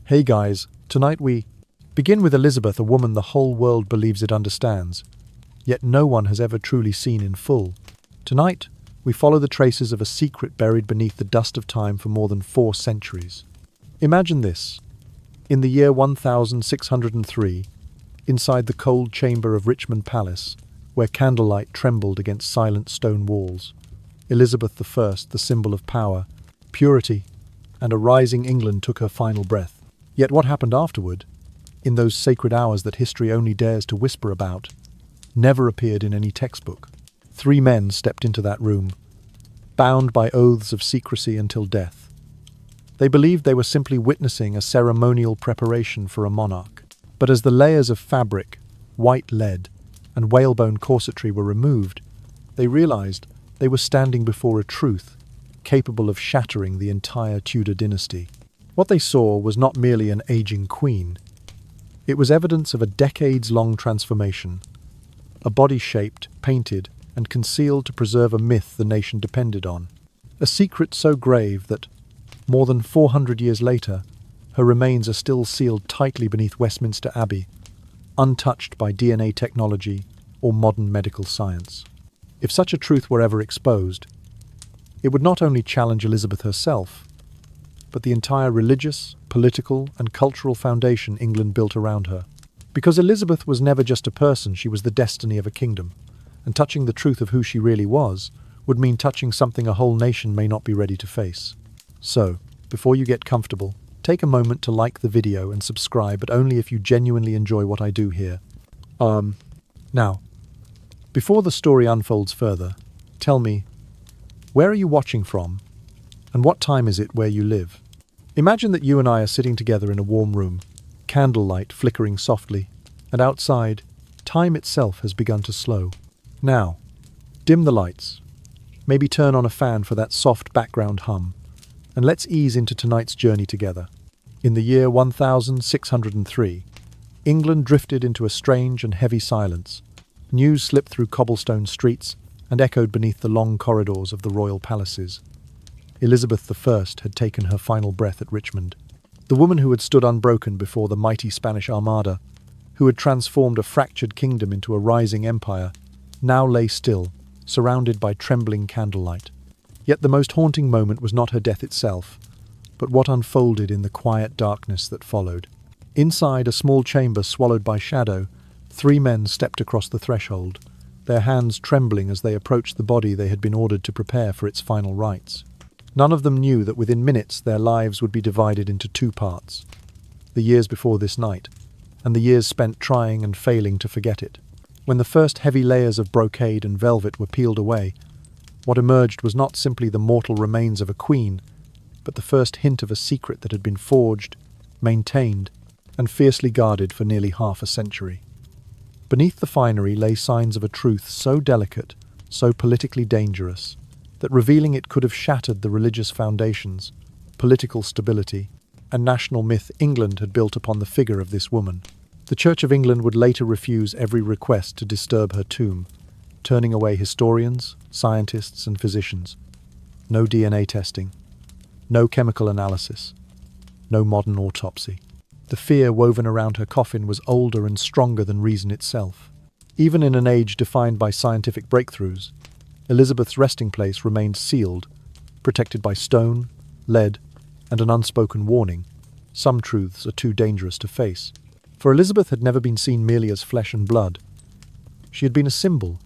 Hey guys, tonight we begin with Elizabeth, a woman the whole world believes it understands, yet no one has ever truly seen in full. Tonight, we follow the traces of a secret buried beneath the dust of time for more than 4 centuries. Imagine this. In the year 1603, inside the cold chamber of Richmond Palace, where candlelight trembled against silent stone walls, Elizabeth I, the symbol of power, purity, and a rising England took her final breath. Yet what happened afterward, in those sacred hours that history only dares to whisper about, never appeared in any textbook. 3 men stepped into that room, bound by oaths of secrecy until death. They believed they were simply witnessing a ceremonial preparation for a monarch. But as the layers of fabric, white lead, and whalebone corsetry were removed, they realized they were standing before a truth capable of shattering the entire Tudor dynasty. What they saw was not merely an aging queen. It was evidence of a decades-long transformation, a body shaped, painted, and concealed to preserve a myth the nation depended on. A secret so grave that, more than 400 years later, her remains are still sealed tightly beneath Westminster Abbey, untouched by DNA technology or modern medical science. If such a truth were ever exposed, it would not only challenge Elizabeth herself, but the entire religious, political, and cultural foundation England built around her. Because Elizabeth was never just a person, she was the destiny of a kingdom, and touching the truth of who she really was would mean touching something a whole nation may not be ready to face. So, before you get comfortable, take a moment to like the video and subscribe, but only if you genuinely enjoy what I do here. Now, before the story unfolds further, tell me, where are you watching from? And what time is it where you live? Imagine that you and I are sitting together in a warm room, candlelight flickering softly, and outside, time itself has begun to slow. Now, dim the lights, maybe turn on a fan for that soft background hum, and let's ease into tonight's journey together. In the year 1603, England drifted into a strange and heavy silence. News slipped through cobblestone streets and echoed beneath the long corridors of the royal palaces. Elizabeth I had taken her final breath at Richmond. The woman who had stood unbroken before the mighty Spanish Armada, who had transformed a fractured kingdom into a rising empire, now lay still, surrounded by trembling candlelight. Yet the most haunting moment was not her death itself, but what unfolded in the quiet darkness that followed. Inside a small chamber swallowed by shadow, 3 men stepped across the threshold, their hands trembling as they approached the body they had been ordered to prepare for its final rites. None of them knew that within minutes their lives would be divided into 2 parts: the years before this night, and the years spent trying and failing to forget it. When the first heavy layers of brocade and velvet were peeled away, what emerged was not simply the mortal remains of a queen, but the first hint of a secret that had been forged, maintained, and fiercely guarded for nearly half a century. Beneath the finery lay signs of a truth so delicate, so politically dangerous, that revealing it could have shattered the religious foundations, political stability, and national myth England had built upon the figure of this woman. The Church of England would later refuse every request to disturb her tomb, turning away historians, scientists, and physicians. No DNA testing, no chemical analysis, no modern autopsy. The fear woven around her coffin was older and stronger than reason itself. Even in an age defined by scientific breakthroughs, Elizabeth's resting place remained sealed, protected by stone, lead, and an unspoken warning: some truths are too dangerous to face. For Elizabeth had never been seen merely as flesh and blood. She had been a symbol,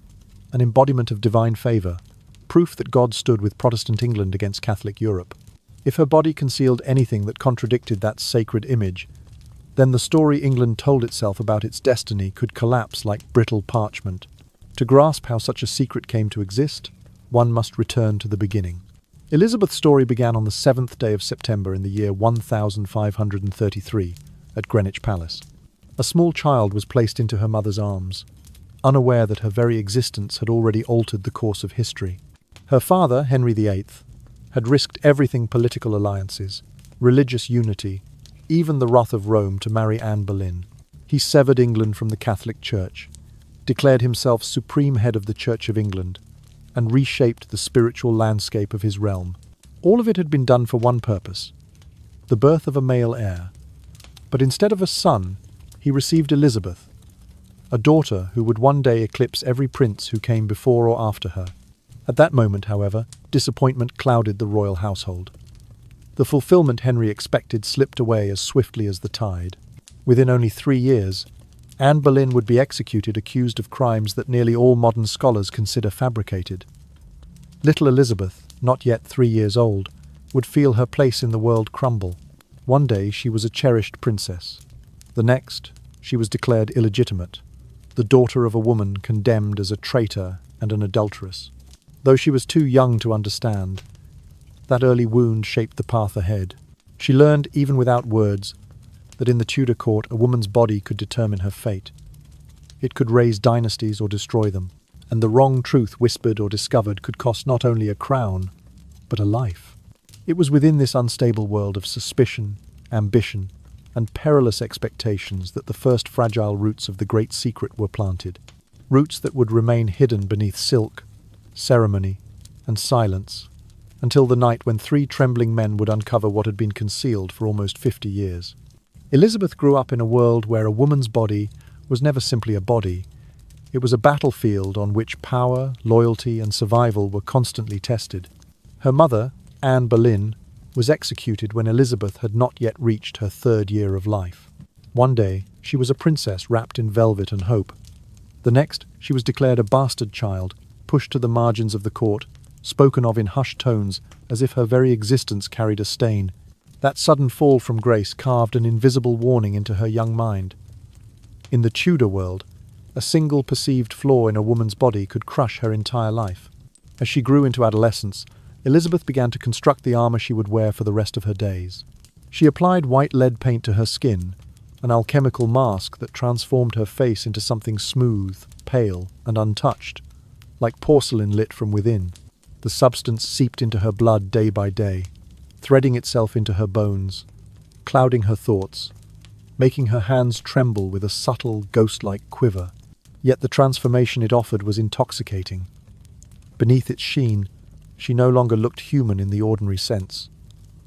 an embodiment of divine favour, proof that God stood with Protestant England against Catholic Europe. If her body concealed anything that contradicted that sacred image, then the story England told itself about its destiny could collapse like brittle parchment. To grasp how such a secret came to exist, one must return to the beginning. Elizabeth's story began on the 7th day of September in the year 1533 at Greenwich Palace. A small child was placed into her mother's arms, unaware that her very existence had already altered the course of history. Her father, Henry VIII, had risked everything: political alliances, religious unity, even the wrath of Rome to marry Anne Boleyn. He severed England from the Catholic Church, declared himself supreme head of the Church of England, and reshaped the spiritual landscape of his realm. All of it had been done for one purpose: the birth of a male heir, But instead of a son, he received Elizabeth, a daughter who would one day eclipse every prince who came before or after her. At that moment, however, disappointment clouded the royal household. The fulfillment Henry expected slipped away as swiftly as the tide. Within only 3 years, Anne Boleyn would be executed accused of crimes that nearly all modern scholars consider fabricated. Little Elizabeth, not yet 3 years old, would feel her place in the world crumble. One day she was a cherished princess. The next, she was declared illegitimate, the daughter of a woman condemned as a traitor and an adulteress. Though she was too young to understand, that early wound shaped the path ahead. She learned, even without words, that in the Tudor court a woman's body could determine her fate. It could raise dynasties or destroy them, and the wrong truth whispered or discovered could cost not only a crown, but a life. It was within this unstable world of suspicion, ambition, and perilous expectations that the first fragile roots of the great secret were planted. Roots that would remain hidden beneath silk, ceremony, and silence, until the night when 3 trembling men would uncover what had been concealed for almost 50 years. Elizabeth grew up in a world where a woman's body was never simply a body. It was a battlefield on which power, loyalty, and survival were constantly tested. Her mother, Anne Boleyn, was executed when Elizabeth had not yet reached her 3rd year of life. One day, she was a princess wrapped in velvet and hope. The next, she was declared a bastard child, pushed to the margins of the court, spoken of in hushed tones as if her very existence carried a stain. That sudden fall from grace carved an invisible warning into her young mind. In the Tudor world, a single perceived flaw in a woman's body could crush her entire life. As she grew into adolescence, Elizabeth began to construct the armor she would wear for the rest of her days. She applied white lead paint to her skin, an alchemical mask that transformed her face into something smooth, pale, and untouched, like porcelain lit from within. The substance seeped into her blood day by day, threading itself into her bones, clouding her thoughts, making her hands tremble with a subtle, ghost-like quiver. Yet the transformation it offered was intoxicating. Beneath its sheen, she no longer looked human in the ordinary sense.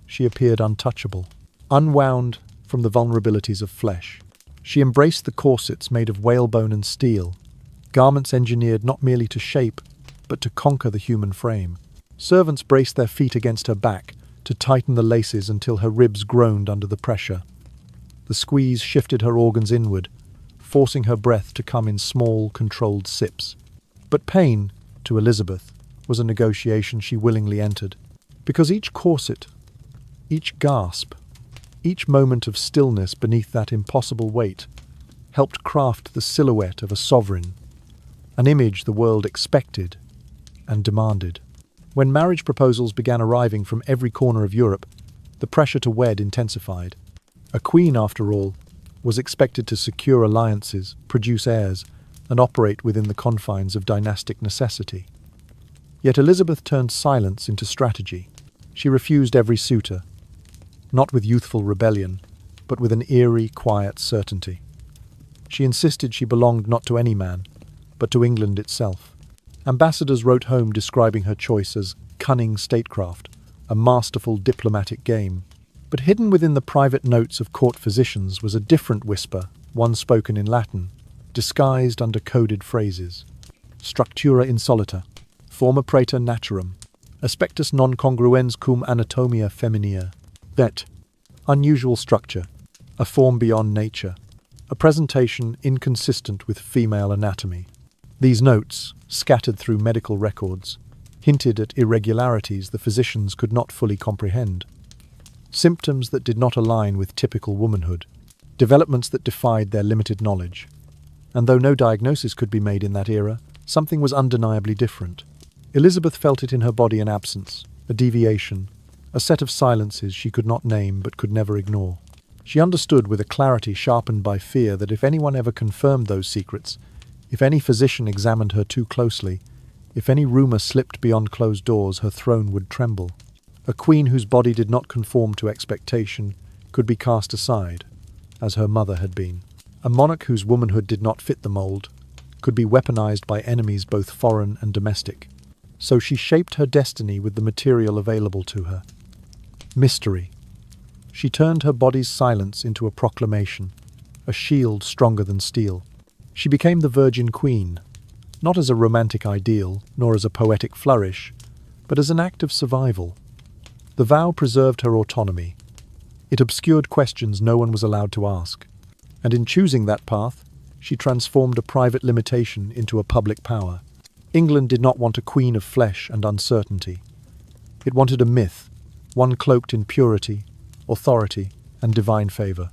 She appeared untouchable, unwound from the vulnerabilities of flesh. She embraced the corsets made of whalebone and steel, garments engineered not merely to shape, but to conquer the human frame. Servants braced their feet against her back to tighten the laces until her ribs groaned under the pressure. The squeeze shifted her organs inward, forcing her breath to come in small, controlled sips. But pain, to Elizabeth, was a negotiation she willingly entered, because each corset, each gasp, each moment of stillness beneath that impossible weight helped craft the silhouette of a sovereign, an image the world expected and demanded. When marriage proposals began arriving from every corner of Europe, the pressure to wed intensified. A queen, after all, was expected to secure alliances, produce heirs, and operate within the confines of dynastic necessity. Yet Elizabeth turned silence into strategy. She refused every suitor, not with youthful rebellion, but with an eerie, quiet certainty. She insisted she belonged not to any man, but to England itself. Ambassadors wrote home describing her choice as cunning statecraft, a masterful diplomatic game. But hidden within the private notes of court physicians was a different whisper, one spoken in Latin, disguised under coded phrases. Structura insolita, forma praeter naturam, aspectus non congruens cum anatomia feminia. Vet, unusual structure, a form beyond nature, a presentation inconsistent with female anatomy. These notes, scattered through medical records, hinted at irregularities the physicians could not fully comprehend. Symptoms that did not align with typical womanhood, developments that defied their limited knowledge. And though no diagnosis could be made in that era, something was undeniably different. Elizabeth felt it in her body an absence, a deviation, a set of silences she could not name but could never ignore. She understood with a clarity sharpened by fear that if anyone ever confirmed those secrets, if any physician examined her too closely, if any rumor slipped beyond closed doors, her throne would tremble. A queen whose body did not conform to expectation could be cast aside, as her mother had been. A monarch whose womanhood did not fit the mold could be weaponized by enemies both foreign and domestic. So she shaped her destiny with the material available to her. Mystery. She turned her body's silence into a proclamation, a shield stronger than steel. She became the Virgin Queen, not as a romantic ideal, nor as a poetic flourish, but as an act of survival. The vow preserved her autonomy. It obscured questions no one was allowed to ask. And in choosing that path, she transformed a private limitation into a public power. England did not want a queen of flesh and uncertainty. It wanted a myth, one cloaked in purity, authority, and divine favor.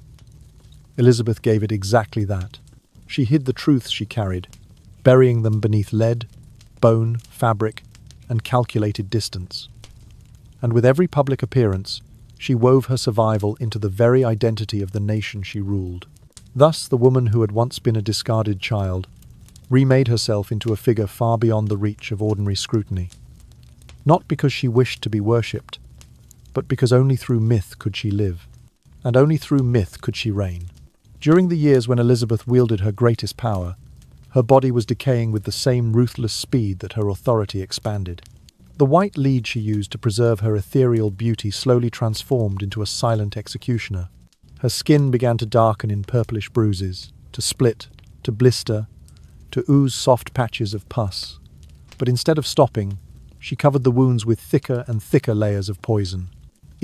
Elizabeth gave it exactly that. She hid the truths she carried, burying them beneath lead, bone, fabric, and calculated distance. And with every public appearance, she wove her survival into the very identity of the nation she ruled. Thus, the woman who had once been a discarded child remade herself into a figure far beyond the reach of ordinary scrutiny. Not because she wished to be worshipped, but because only through myth could she live, and only through myth could she reign. During the years when Elizabeth wielded her greatest power, her body was decaying with the same ruthless speed that her authority expanded. The white lead she used to preserve her ethereal beauty slowly transformed into a silent executioner. Her skin began to darken in purplish bruises, to split, to blister, to ooze soft patches of pus. But instead of stopping, she covered the wounds with thicker and thicker layers of poison.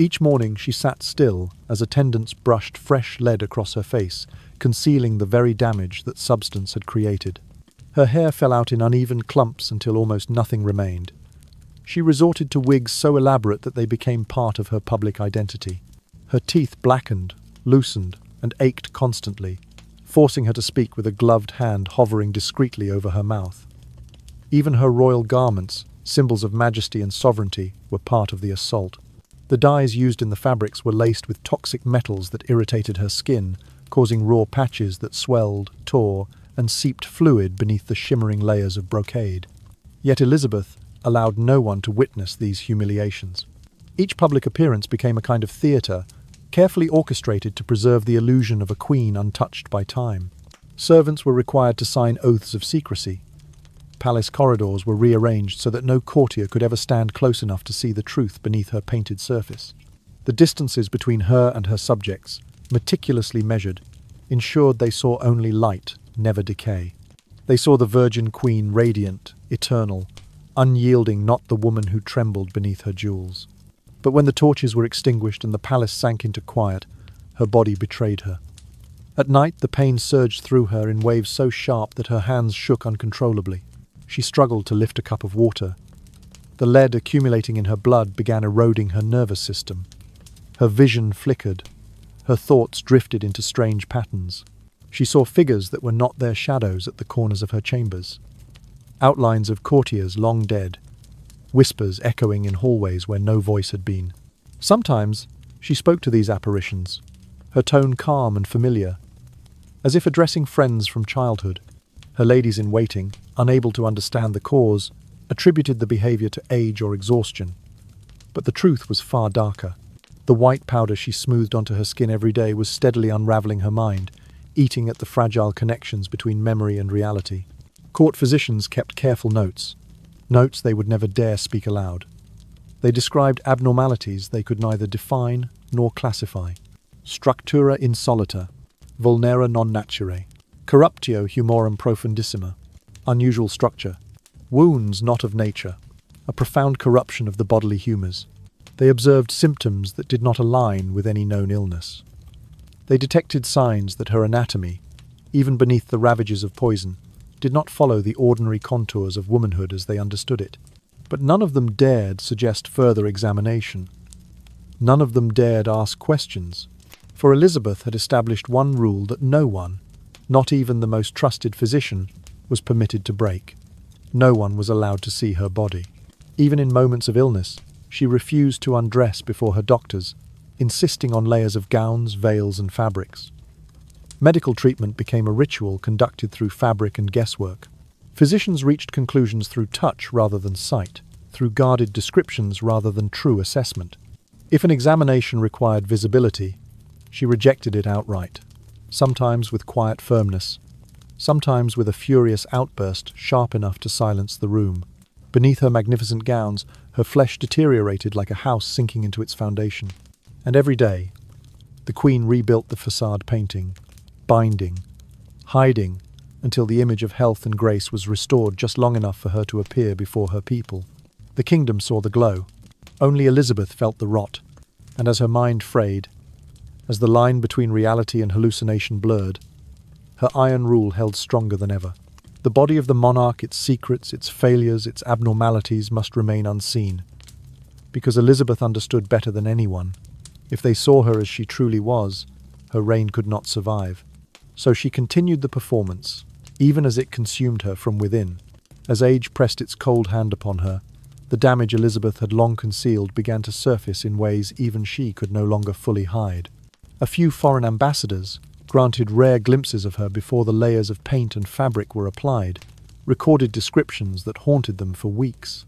Each morning she sat still as attendants brushed fresh lead across her face, concealing the very damage that substance had created. Her hair fell out in uneven clumps until almost nothing remained. She resorted to wigs so elaborate that they became part of her public identity. Her teeth blackened, loosened, and ached constantly, forcing her to speak with a gloved hand hovering discreetly over her mouth. Even her royal garments, symbols of majesty and sovereignty, were part of the assault. The dyes used in the fabrics were laced with toxic metals that irritated her skin, causing raw patches that swelled, tore, and seeped fluid beneath the shimmering layers of brocade. Yet Elizabeth allowed no one to witness these humiliations. Each public appearance became a kind of theatre, carefully orchestrated to preserve the illusion of a queen untouched by time. Servants were required to sign oaths of secrecy. Palace corridors were rearranged so that no courtier could ever stand close enough to see the truth beneath her painted surface. The distances between her and her subjects, meticulously measured, ensured they saw only light, never decay. They saw the Virgin Queen radiant, eternal, unyielding, not the woman who trembled beneath her jewels. But when the torches were extinguished and the palace sank into quiet, her body betrayed her. At night, the pain surged through her in waves so sharp that her hands shook uncontrollably. She struggled to lift a cup of water. The lead accumulating in her blood began eroding her nervous system. Her vision flickered. Her thoughts drifted into strange patterns. She saw figures that were not their shadows at the corners of her chambers. Outlines of courtiers long dead. Whispers echoing in hallways where no voice had been. Sometimes she spoke to these apparitions, her tone calm and familiar, as if addressing friends from childhood. Her ladies-in-waiting, unable to understand the cause, attributed the behavior to age or exhaustion. But the truth was far darker. The white powder she smoothed onto her skin every day was steadily unraveling her mind, eating at the fragile connections between memory and reality. Court physicians kept careful notes they would never dare speak aloud. They described abnormalities they could neither define nor classify. Structura insolita, vulnera non naturae, corruptio humorum profundissima, unusual structure, wounds not of nature, a profound corruption of the bodily humours. They observed symptoms that did not align with any known illness. They detected signs that her anatomy, even beneath the ravages of poison, did not follow the ordinary contours of womanhood as they understood it. But none of them dared suggest further examination. None of them dared ask questions. For Elizabeth had established one rule that no one, not even the most trusted physician, was permitted to break. No one was allowed to see her body. Even in moments of illness, she refused to undress before her doctors, insisting on layers of gowns, veils, and fabrics. Medical treatment became a ritual conducted through fabric and guesswork. Physicians reached conclusions through touch rather than sight, through guarded descriptions rather than true assessment. If an examination required visibility, she rejected it outright, sometimes with quiet firmness, sometimes with a furious outburst sharp enough to silence the room. Beneath her magnificent gowns, her flesh deteriorated like a house sinking into its foundation. And every day, The Queen rebuilt the facade painting, binding, hiding, until the image of health and grace was restored just long enough for her to appear before her people. The kingdom saw the glow. Only Elizabeth felt the rot, and as her mind frayed, as the line between reality and hallucination blurred, her iron rule held stronger than ever. The body of the monarch, its secrets, its failures, its abnormalities must remain unseen. Because Elizabeth understood better than anyone, if they saw her as she truly was, her reign could not survive. So she continued the performance, even as it consumed her from within. As age pressed its cold hand upon her, the damage Elizabeth had long concealed began to surface in ways even she could no longer fully hide. A few foreign ambassadors granted rare glimpses of her before the layers of paint and fabric were applied, recorded descriptions that haunted them for weeks.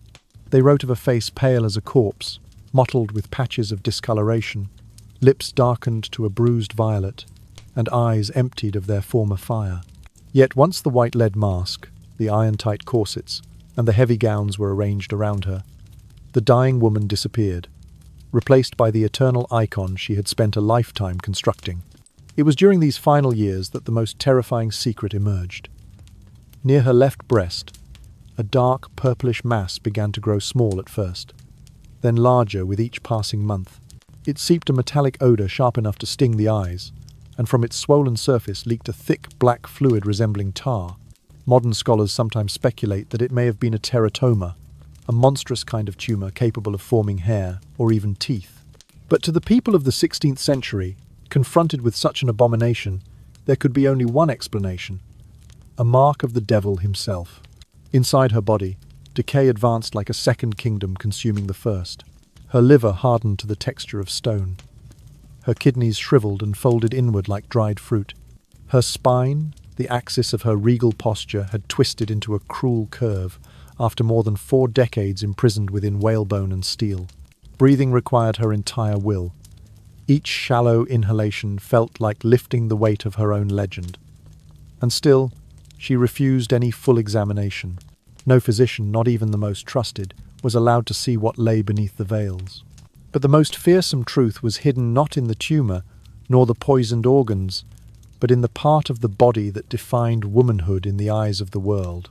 They wrote of a face pale as a corpse, mottled with patches of discoloration, lips darkened to a bruised violet, and eyes emptied of their former fire. Yet once the white lead mask, the iron-tight corsets, and the heavy gowns were arranged around her, the dying woman disappeared, replaced by the eternal icon she had spent a lifetime constructing. It was during these final years that the most terrifying secret emerged. Near her left breast, a dark purplish mass began to grow small at first, then larger with each passing month. It seeped a metallic odor sharp enough to sting the eyes, and from its swollen surface leaked a thick black fluid resembling tar. Modern scholars sometimes speculate that it may have been a teratoma, a monstrous kind of tumor capable of forming hair or even teeth. But to the people of the 16th century, confronted with such an abomination, there could be only one explanation: a mark of the devil himself. Inside her body, decay advanced like a second kingdom consuming the first. Her liver hardened to the texture of stone. Her kidneys shriveled and folded inward like dried fruit. Her spine, the axis of her regal posture, had twisted into a cruel curve after more than 4 decades imprisoned within whalebone and steel. Breathing required her entire will. Each shallow inhalation felt like lifting the weight of her own legend. And still, she refused any full examination. No physician, not even the most trusted, was allowed to see what lay beneath the veils. But the most fearsome truth was hidden not in the tumor, nor the poisoned organs, but in the part of the body that defined womanhood in the eyes of the world.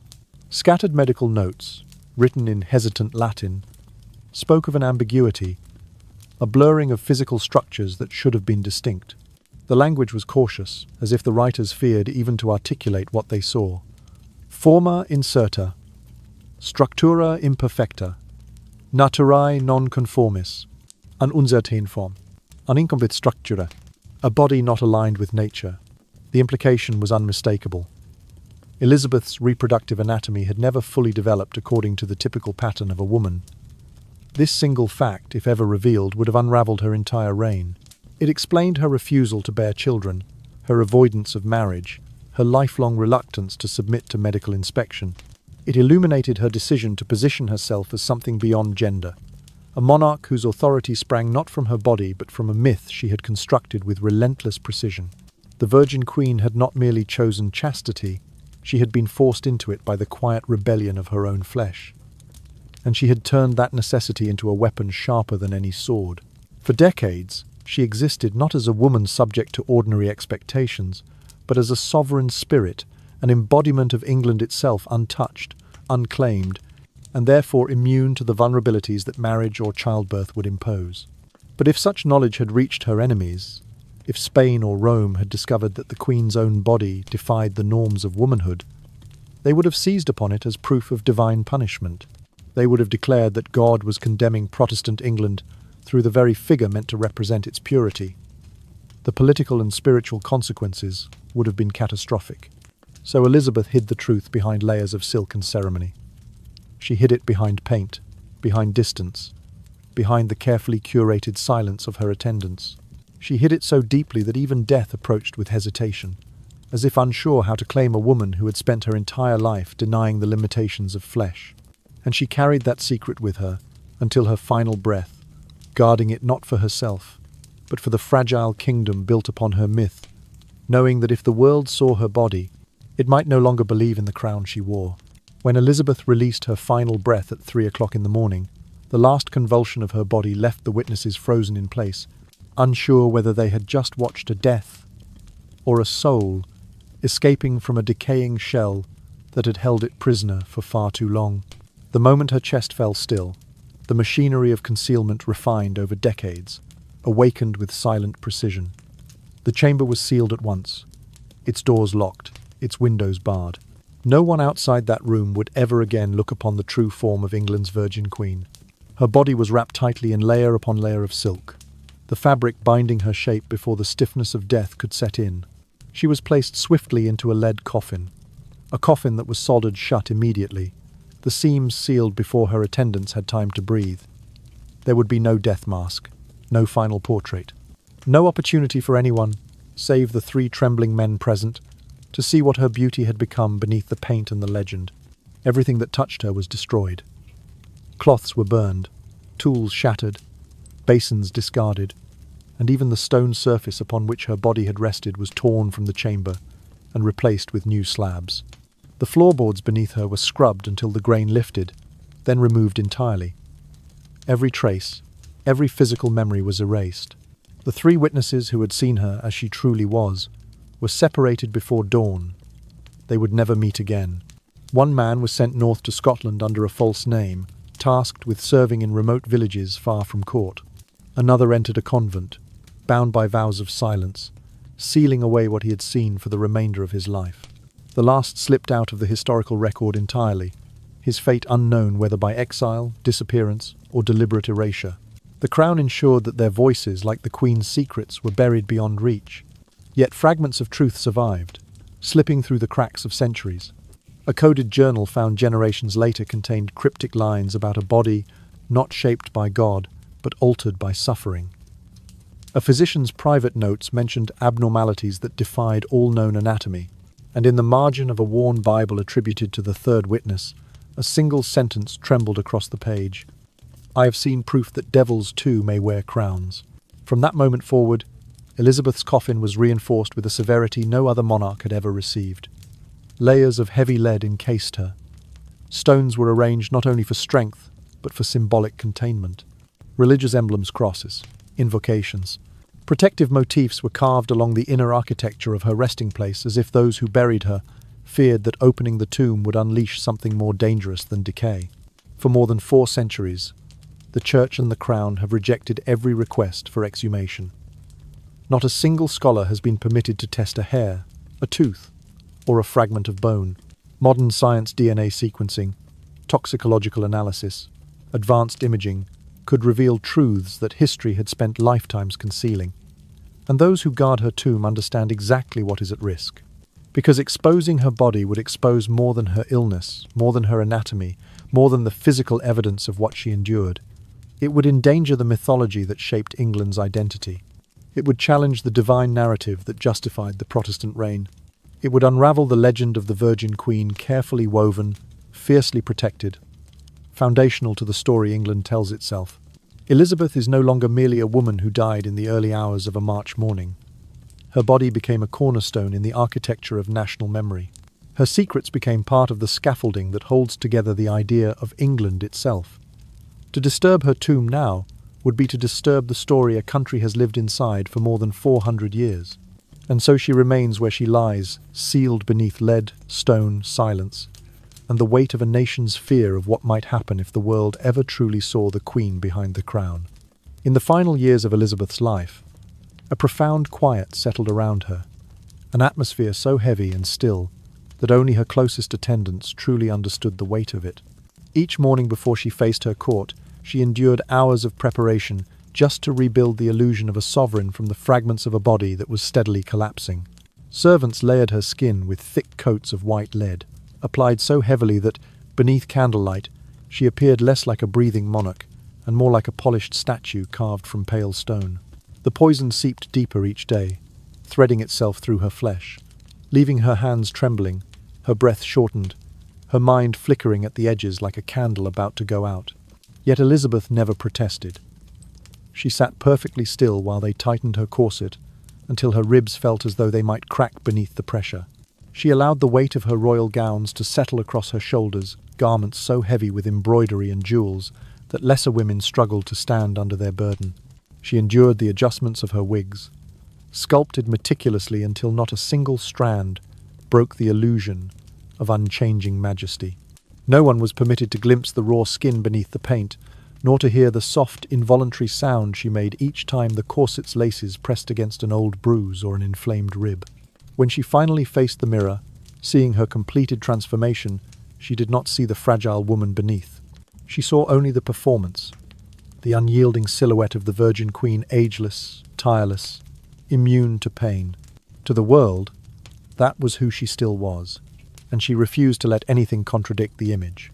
Scattered medical notes, written in hesitant Latin, spoke of an ambiguity, a blurring of physical structures that should have been distinct. The language was cautious, as if the writers feared even to articulate what they saw. Forma incerta, structura imperfecta, naturae non conformis, an uncertain form, an incomplete structura, a body not aligned with nature. The implication was unmistakable. Elizabeth's reproductive anatomy had never fully developed according to the typical pattern of a woman. This single fact, if ever revealed, would have unraveled her entire reign. It explained her refusal to bear children, her avoidance of marriage, her lifelong reluctance to submit to medical inspection. It illuminated her decision to position herself as something beyond gender, a monarch whose authority sprang not from her body but from a myth she had constructed with relentless precision. The Virgin Queen had not merely chosen chastity, she had been forced into it by the quiet rebellion of her own flesh. And she had turned that necessity into a weapon sharper than any sword. For decades, she existed not as a woman subject to ordinary expectations, but as a sovereign spirit, an embodiment of England itself, untouched, unclaimed, and therefore immune to the vulnerabilities that marriage or childbirth would impose. But if such knowledge had reached her enemies, if Spain or Rome had discovered that the Queen's own body defied the norms of womanhood, they would have seized upon it as proof of divine punishment. They would have declared that God was condemning Protestant England through the very figure meant to represent its purity. The political and spiritual consequences would have been catastrophic. So Elizabeth hid the truth behind layers of silk and ceremony. She hid it behind paint, behind distance, behind the carefully curated silence of her attendants. She hid it so deeply that even death approached with hesitation, as if unsure how to claim a woman who had spent her entire life denying the limitations of flesh. And she carried that secret with her until her final breath, guarding it not for herself, but for the fragile kingdom built upon her myth, knowing that if the world saw her body, it might no longer believe in the crown she wore. When Elizabeth released her final breath at 3 o'clock in the morning, the last convulsion of her body left the witnesses frozen in place, unsure whether they had just watched a death or a soul escaping from a decaying shell that had held it prisoner for far too long. The moment her chest fell still, the machinery of concealment refined over decades, awakened with silent precision. The chamber was sealed at once, its doors locked, its windows barred. No one outside that room would ever again look upon the true form of England's Virgin Queen. Her body was wrapped tightly in layer upon layer of silk, the fabric binding her shape before the stiffness of death could set in. She was placed swiftly into a lead coffin, a coffin that was soldered shut immediately, the seams sealed before her attendants had time to breathe. There would be no death mask, no final portrait, no opportunity for anyone, save the 3 trembling men present, to see what her beauty had become beneath the paint and the legend. Everything that touched her was destroyed. Cloths were burned, tools shattered, basins discarded, and even the stone surface upon which her body had rested was torn from the chamber and replaced with new slabs. The floorboards beneath her were scrubbed until the grain lifted, then removed entirely. Every trace, every physical memory was erased. The 3 witnesses who had seen her as she truly was were separated before dawn. They would never meet again. One man was sent north to Scotland under a false name, tasked with serving in remote villages far from court. Another entered a convent, bound by vows of silence, sealing away what he had seen for the remainder of his life. The last slipped out of the historical record entirely, his fate unknown whether by exile, disappearance, or deliberate erasure. The Crown ensured that their voices, like the Queen's secrets, were buried beyond reach. Yet fragments of truth survived, slipping through the cracks of centuries. A coded journal found generations later contained cryptic lines about a body not shaped by God, but altered by suffering. A physician's private notes mentioned abnormalities that defied all known anatomy, and in the margin of a worn Bible attributed to the 3rd witness, a single sentence trembled across the page: "I have seen proof that devils too may wear crowns." From that moment forward, Elizabeth's coffin was reinforced with a severity no other monarch had ever received. Layers of heavy lead encased her. Stones were arranged not only for strength, but for symbolic containment. Religious emblems, crosses, invocations, protective motifs were carved along the inner architecture of her resting place, as if those who buried her feared that opening the tomb would unleash something more dangerous than decay. For more than 4 centuries, the Church and the Crown have rejected every request for exhumation. Not a single scholar has been permitted to test a hair, a tooth, or a fragment of bone. Modern science, DNA sequencing, toxicological analysis, advanced imaging could reveal truths that history had spent lifetimes concealing. And those who guard her tomb understand exactly what is at risk. Because exposing her body would expose more than her illness, more than her anatomy, more than the physical evidence of what she endured. It would endanger the mythology that shaped England's identity. It would challenge the divine narrative that justified the Protestant reign. It would unravel the legend of the Virgin Queen, carefully woven, fiercely protected, foundational to the story England tells itself. Elizabeth is no longer merely a woman who died in the early hours of a March morning. Her body became a cornerstone in the architecture of national memory. Her secrets became part of the scaffolding that holds together the idea of England itself. To disturb her tomb now would be to disturb the story a country has lived inside for more than 400 years. And so she remains where she lies, sealed beneath lead, stone, silence, and the weight of a nation's fear of what might happen if the world ever truly saw the Queen behind the crown. In the final years of Elizabeth's life, a profound quiet settled around her, an atmosphere so heavy and still that only her closest attendants truly understood the weight of it. Each morning before she faced her court, she endured hours of preparation just to rebuild the illusion of a sovereign from the fragments of a body that was steadily collapsing. Servants layered her skin with thick coats of white lead, applied so heavily that, beneath candlelight, she appeared less like a breathing monarch and more like a polished statue carved from pale stone. The poison seeped deeper each day, threading itself through her flesh, leaving her hands trembling, her breath shortened, her mind flickering at the edges like a candle about to go out. Yet Elizabeth never protested. She sat perfectly still while they tightened her corset until her ribs felt as though they might crack beneath the pressure. She allowed the weight of her royal gowns to settle across her shoulders, garments so heavy with embroidery and jewels that lesser women struggled to stand under their burden. She endured the adjustments of her wigs, sculpted meticulously until not a single strand broke the illusion of unchanging majesty. No one was permitted to glimpse the raw skin beneath the paint, nor to hear the soft, involuntary sound she made each time the corset's laces pressed against an old bruise or an inflamed rib. When she finally faced the mirror, seeing her completed transformation, she did not see the fragile woman beneath. She saw only the performance, the unyielding silhouette of the Virgin Queen, ageless, tireless, immune to pain. To the world, that was who she still was, and she refused to let anything contradict the image.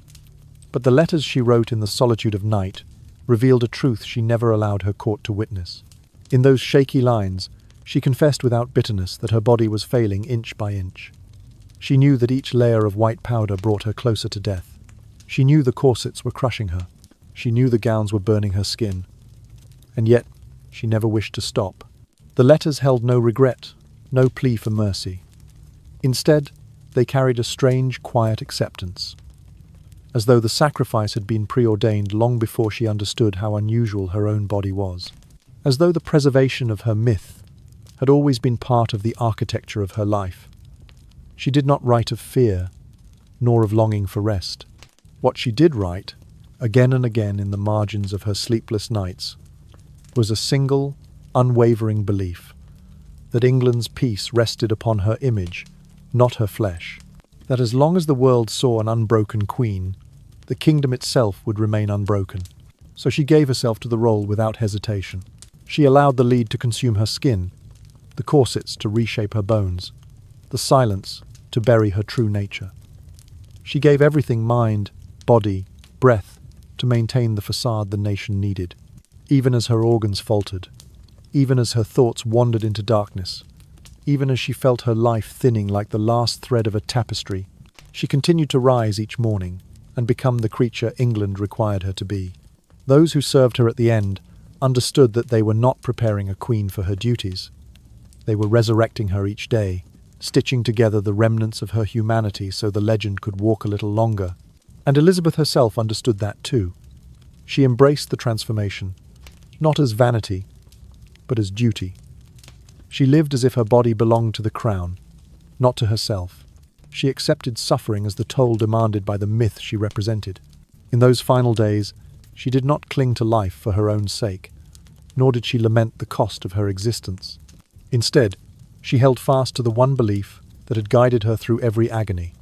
But the letters she wrote in the solitude of night revealed a truth she never allowed her court to witness. In those shaky lines, she confessed without bitterness that her body was failing inch by inch. She knew that each layer of white powder brought her closer to death. She knew the corsets were crushing her. She knew the gowns were burning her skin. And yet, she never wished to stop. The letters held no regret, no plea for mercy. Instead, they carried a strange, quiet acceptance, as though the sacrifice had been preordained long before she understood how unusual her own body was, as though the preservation of her myth had always been part of the architecture of her life. She did not write of fear, nor of longing for rest. What she did write, again and again in the margins of her sleepless nights, was a single, unwavering belief that England's peace rested upon her image, not her flesh, that as long as the world saw an unbroken queen, the kingdom itself would remain unbroken. So she gave herself to the role without hesitation. She allowed the lead to consume her skin, the corsets to reshape her bones, the silence to bury her true nature. She gave everything, mind, body, breath, to maintain the facade the nation needed. Even as her organs faltered, even as her thoughts wandered into darkness, even as she felt her life thinning like the last thread of a tapestry, she continued to rise each morning and become the creature England required her to be. Those who served her at the end understood that they were not preparing a queen for her duties. They were resurrecting her each day, stitching together the remnants of her humanity so the legend could walk a little longer. And Elizabeth herself understood that too. She embraced the transformation, not as vanity, but as duty. She lived as if her body belonged to the crown, not to herself. She accepted suffering as the toll demanded by the myth she represented. In those final days, she did not cling to life for her own sake, nor did she lament the cost of her existence. Instead, she held fast to the one belief that had guided her through every agony,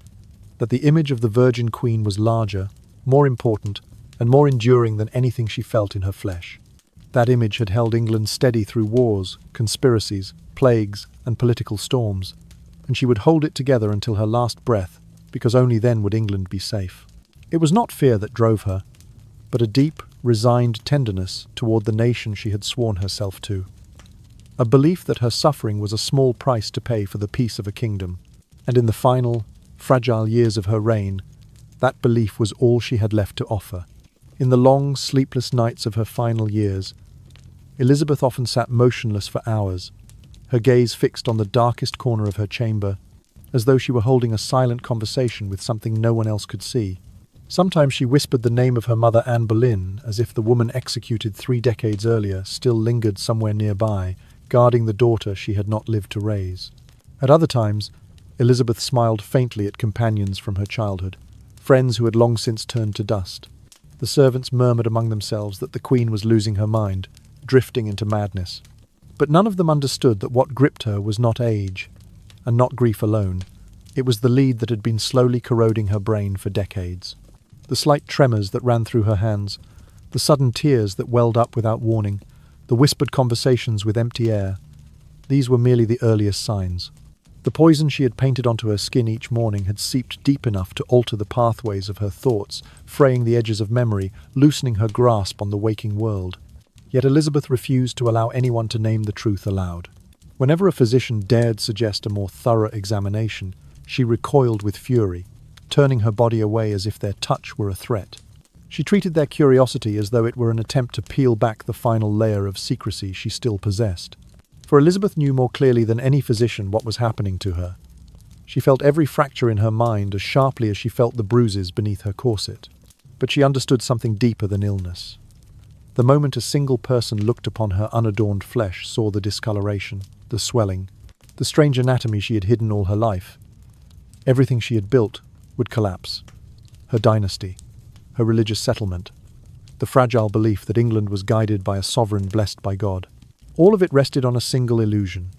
that the image of the Virgin Queen was larger, more important, and more enduring than anything she felt in her flesh. That image had held England steady through wars, conspiracies, plagues, and political storms, and she would hold it together until her last breath, because only then would England be safe. It was not fear that drove her, but a deep, resigned tenderness toward the nation she had sworn herself to. A belief that her suffering was a small price to pay for the peace of a kingdom, and in the final, fragile years of her reign, that belief was all she had left to offer. In the long, sleepless nights of her final years, Elizabeth often sat motionless for hours, her gaze fixed on the darkest corner of her chamber, as though she were holding a silent conversation with something no one else could see. Sometimes she whispered the name of her mother, Anne Boleyn, as if the woman executed 3 decades earlier still lingered somewhere nearby, guarding the daughter she had not lived to raise. At other times, Elizabeth smiled faintly at companions from her childhood, friends who had long since turned to dust. The servants murmured among themselves that the Queen was losing her mind, drifting into madness. But none of them understood that what gripped her was not age, and not grief alone. It was the lead that had been slowly corroding her brain for decades. The slight tremors that ran through her hands, the sudden tears that welled up without warning, the whispered conversations with empty air, these were merely the earliest signs. The poison she had painted onto her skin each morning had seeped deep enough to alter the pathways of her thoughts, fraying the edges of memory, loosening her grasp on the waking world. Yet Elizabeth refused to allow anyone to name the truth aloud. Whenever a physician dared suggest a more thorough examination, she recoiled with fury, turning her body away as if their touch were a threat. She treated their curiosity as though it were an attempt to peel back the final layer of secrecy she still possessed. For Elizabeth knew more clearly than any physician what was happening to her. She felt every fracture in her mind as sharply as she felt the bruises beneath her corset. But she understood something deeper than illness. The moment a single person looked upon her unadorned flesh, saw the discoloration, the swelling, the strange anatomy she had hidden all her life. Everything she had built would collapse. Her dynasty, her religious settlement, the fragile belief that England was guided by a sovereign blessed by God. All of it rested on a single illusion.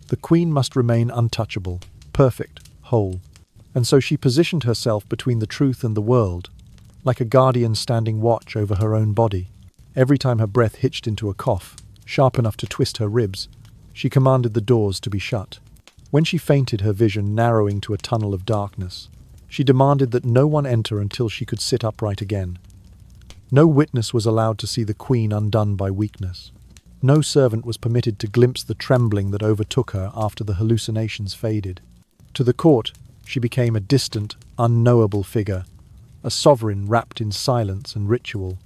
The Queen must remain untouchable, perfect, whole. And so she positioned herself between the truth and the world, like a guardian standing watch over her own body. Every time her breath hitched into a cough, sharp enough to twist her ribs, she commanded the doors to be shut. When she fainted, her vision narrowing to a tunnel of darkness, she demanded that no one enter until she could sit upright again. No witness was allowed to see the Queen undone by weakness. No servant was permitted to glimpse the trembling that overtook her after the hallucinations faded. To the court, she became a distant, unknowable figure, a sovereign wrapped in silence and ritual.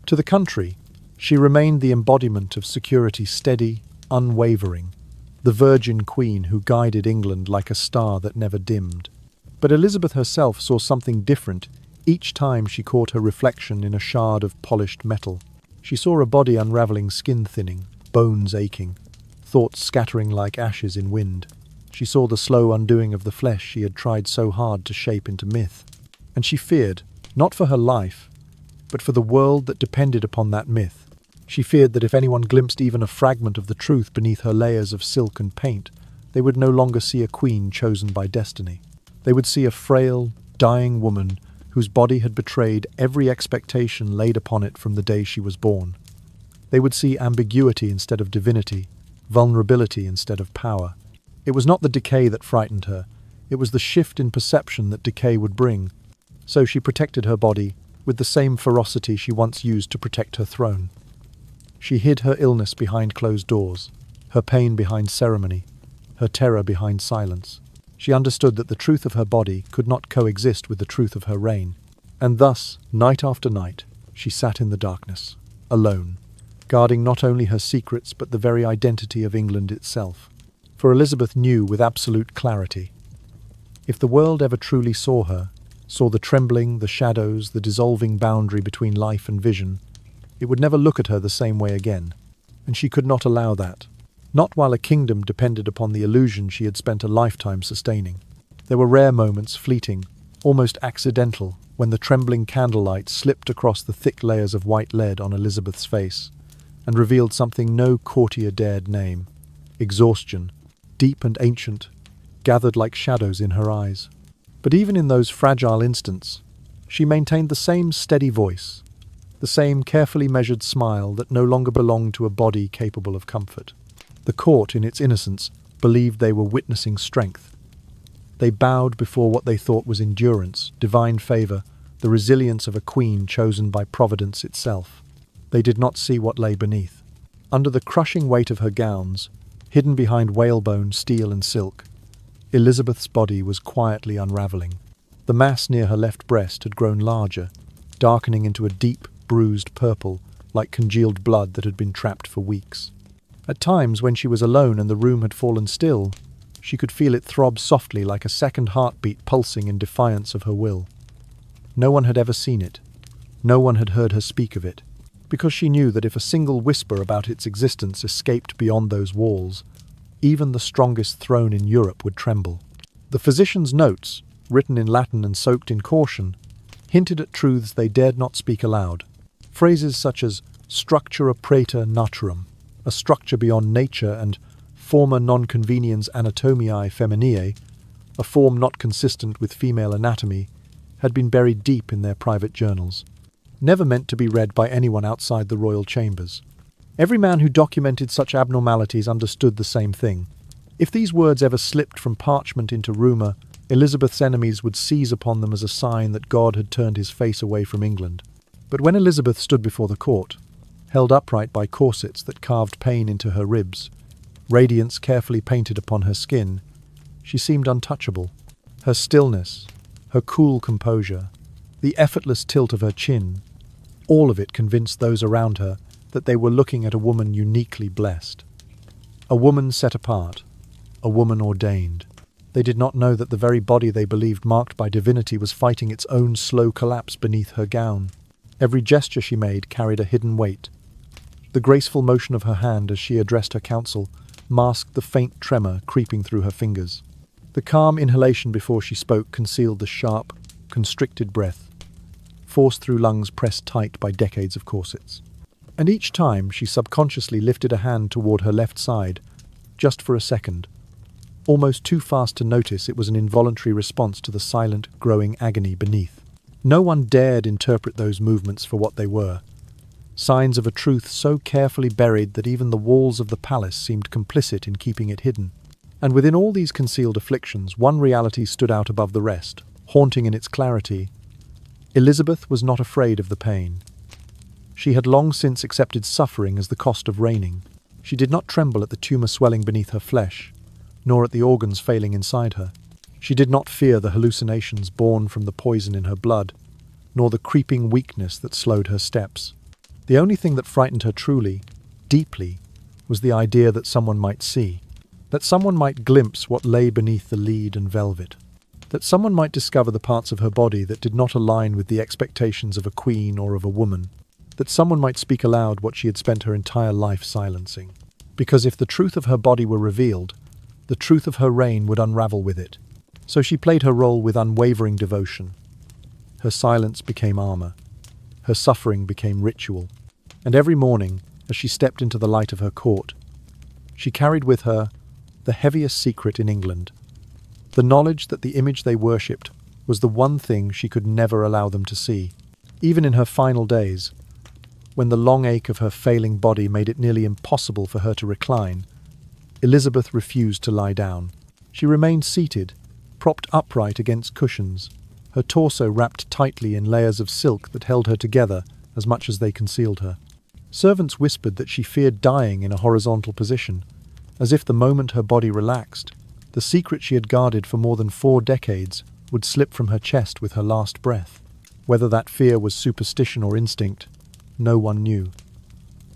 To the country, she remained the embodiment of security, steady, unwavering, the Virgin Queen who guided England like a star that never dimmed. But Elizabeth herself saw something different each time she caught her reflection in a shard of polished metal. She saw a body unraveling, skin thinning, bones aching, thoughts scattering like ashes in wind. She saw the slow undoing of the flesh she had tried so hard to shape into myth. And she feared, not for her life, but for the world that depended upon that myth. She feared that if anyone glimpsed even a fragment of the truth beneath her layers of silk and paint, they would no longer see a queen chosen by destiny. They would see a frail, dying woman whose body had betrayed every expectation laid upon it from the day she was born. They would see ambiguity instead of divinity, vulnerability instead of power. It was not the decay that frightened her, it was the shift in perception that decay would bring. So she protected her body with the same ferocity she once used to protect her throne. She hid her illness behind closed doors, her pain behind ceremony, her terror behind silence. She understood that the truth of her body could not coexist with the truth of her reign. And thus, night after night, she sat in the darkness, alone, guarding not only her secrets but the very identity of England itself. For Elizabeth knew with absolute clarity, if the world ever truly saw her, saw the trembling, the shadows, the dissolving boundary between life and vision, it would never look at her the same way again. And she could not allow that. Not while a kingdom depended upon the illusion she had spent a lifetime sustaining. There were rare moments, fleeting, almost accidental, when the trembling candlelight slipped across the thick layers of white lead on Elizabeth's face and revealed something no courtier dared name. Exhaustion, deep and ancient, gathered like shadows in her eyes. But even in those fragile instants, she maintained the same steady voice, the same carefully measured smile that no longer belonged to a body capable of comfort. The court, in its innocence, believed they were witnessing strength. They bowed before what they thought was endurance, divine favor, the resilience of a queen chosen by Providence itself. They did not see what lay beneath. Under the crushing weight of her gowns, hidden behind whalebone, steel and silk, Elizabeth's body was quietly unraveling. The mass near her left breast had grown larger, darkening into a deep, bruised purple, like congealed blood that had been trapped for weeks. At times, when she was alone and the room had fallen still, she could feel it throb softly like a second heartbeat pulsing in defiance of her will. No one had ever seen it. No one had heard her speak of it, because she knew that if a single whisper about its existence escaped beyond those walls, even the strongest throne in Europe would tremble. The physician's notes, written in Latin and soaked in caution, hinted at truths they dared not speak aloud. Phrases such as structura praeter naturam, a structure beyond nature, and forma non conveniens anatomiae feminiae, a form not consistent with female anatomy, had been buried deep in their private journals, never meant to be read by anyone outside the royal chambers. Every man who documented such abnormalities understood the same thing. If these words ever slipped from parchment into rumour, Elizabeth's enemies would seize upon them as a sign that God had turned his face away from England. But when Elizabeth stood before the court, held upright by corsets that carved pain into her ribs, radiance carefully painted upon her skin, she seemed untouchable. Her stillness, her cool composure, the effortless tilt of her chin, all of it convinced those around her that they were looking at a woman uniquely blessed. A woman set apart, a woman ordained. They did not know that the very body they believed marked by divinity was fighting its own slow collapse beneath her gown. Every gesture she made carried a hidden weight, The graceful motion of her hand as she addressed her council masked the faint tremor creeping through her fingers. The calm inhalation before she spoke concealed the sharp, constricted breath, forced through lungs pressed tight by decades of corsets. And each time she subconsciously lifted a hand toward her left side, just for a second. Almost too fast to notice, it was an involuntary response to the silent, growing agony beneath. No one dared interpret those movements for what they were. Signs of a truth so carefully buried that even the walls of the palace seemed complicit in keeping it hidden. And within all these concealed afflictions, one reality stood out above the rest, haunting in its clarity. Elizabeth was not afraid of the pain. She had long since accepted suffering as the cost of reigning. She did not tremble at the tumor swelling beneath her flesh, nor at the organs failing inside her. She did not fear the hallucinations born from the poison in her blood, nor the creeping weakness that slowed her steps. The only thing that frightened her truly, deeply, was the idea that someone might see, that someone might glimpse what lay beneath the lead and velvet, that someone might discover the parts of her body that did not align with the expectations of a queen or of a woman, that someone might speak aloud what she had spent her entire life silencing. Because if the truth of her body were revealed, the truth of her reign would unravel with it. So she played her role with unwavering devotion. Her silence became armor. Her suffering became ritual. And every morning, as she stepped into the light of her court, she carried with her the heaviest secret in England, the knowledge that the image they worshipped was the one thing she could never allow them to see. Even in her final days, when the long ache of her failing body made it nearly impossible for her to recline, Elizabeth refused to lie down. She remained seated, propped upright against cushions, her torso wrapped tightly in layers of silk that held her together as much as they concealed her. Servants whispered that she feared dying in a horizontal position, as if the moment her body relaxed, the secret she had guarded for more than 4 decades would slip from her chest with her last breath. Whether that fear was superstition or instinct, no one knew.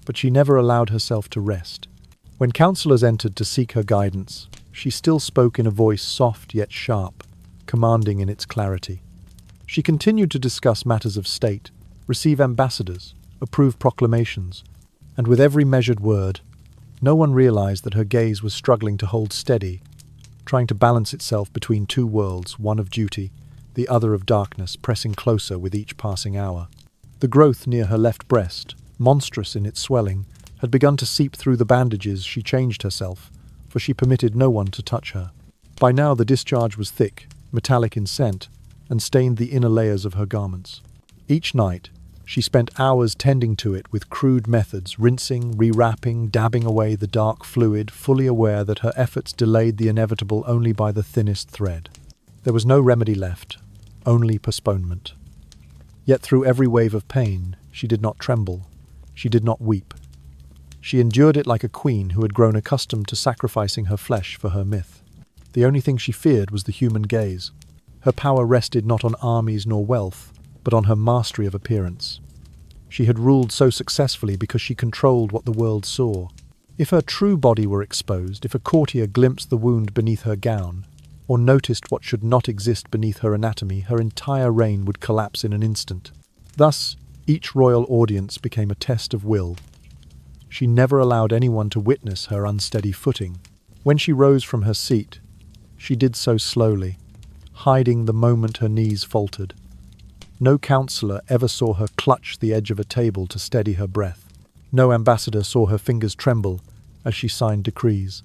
But she never allowed herself to rest. When counselors entered to seek her guidance, she still spoke in a voice soft yet sharp, commanding in its clarity. She continued to discuss matters of state, receive ambassadors, approve proclamations, and with every measured word, no one realized that her gaze was struggling to hold steady, trying to balance itself between 2 worlds, one of duty, the other of darkness, pressing closer with each passing hour. The growth near her left breast, monstrous in its swelling, had begun to seep through the bandages. She changed herself, for she permitted no one to touch her. By now the discharge was thick, metallic in scent, and stained the inner layers of her garments. Each night, she spent hours tending to it with crude methods, rinsing, rewrapping, dabbing away the dark fluid, fully aware that her efforts delayed the inevitable only by the thinnest thread. There was no remedy left, only postponement. Yet through every wave of pain, she did not tremble, she did not weep. She endured it like a queen who had grown accustomed to sacrificing her flesh for her myth. The only thing she feared was the human gaze. Her power rested not on armies nor wealth, but on her mastery of appearance. She had ruled so successfully because she controlled what the world saw. If her true body were exposed, if a courtier glimpsed the wound beneath her gown, or noticed what should not exist beneath her anatomy, her entire reign would collapse in an instant. Thus, each royal audience became a test of will. She never allowed anyone to witness her unsteady footing. When she rose from her seat, she did so slowly, hiding the moment her knees faltered. No counselor ever saw her clutch the edge of a table to steady her breath. No ambassador saw her fingers tremble as she signed decrees.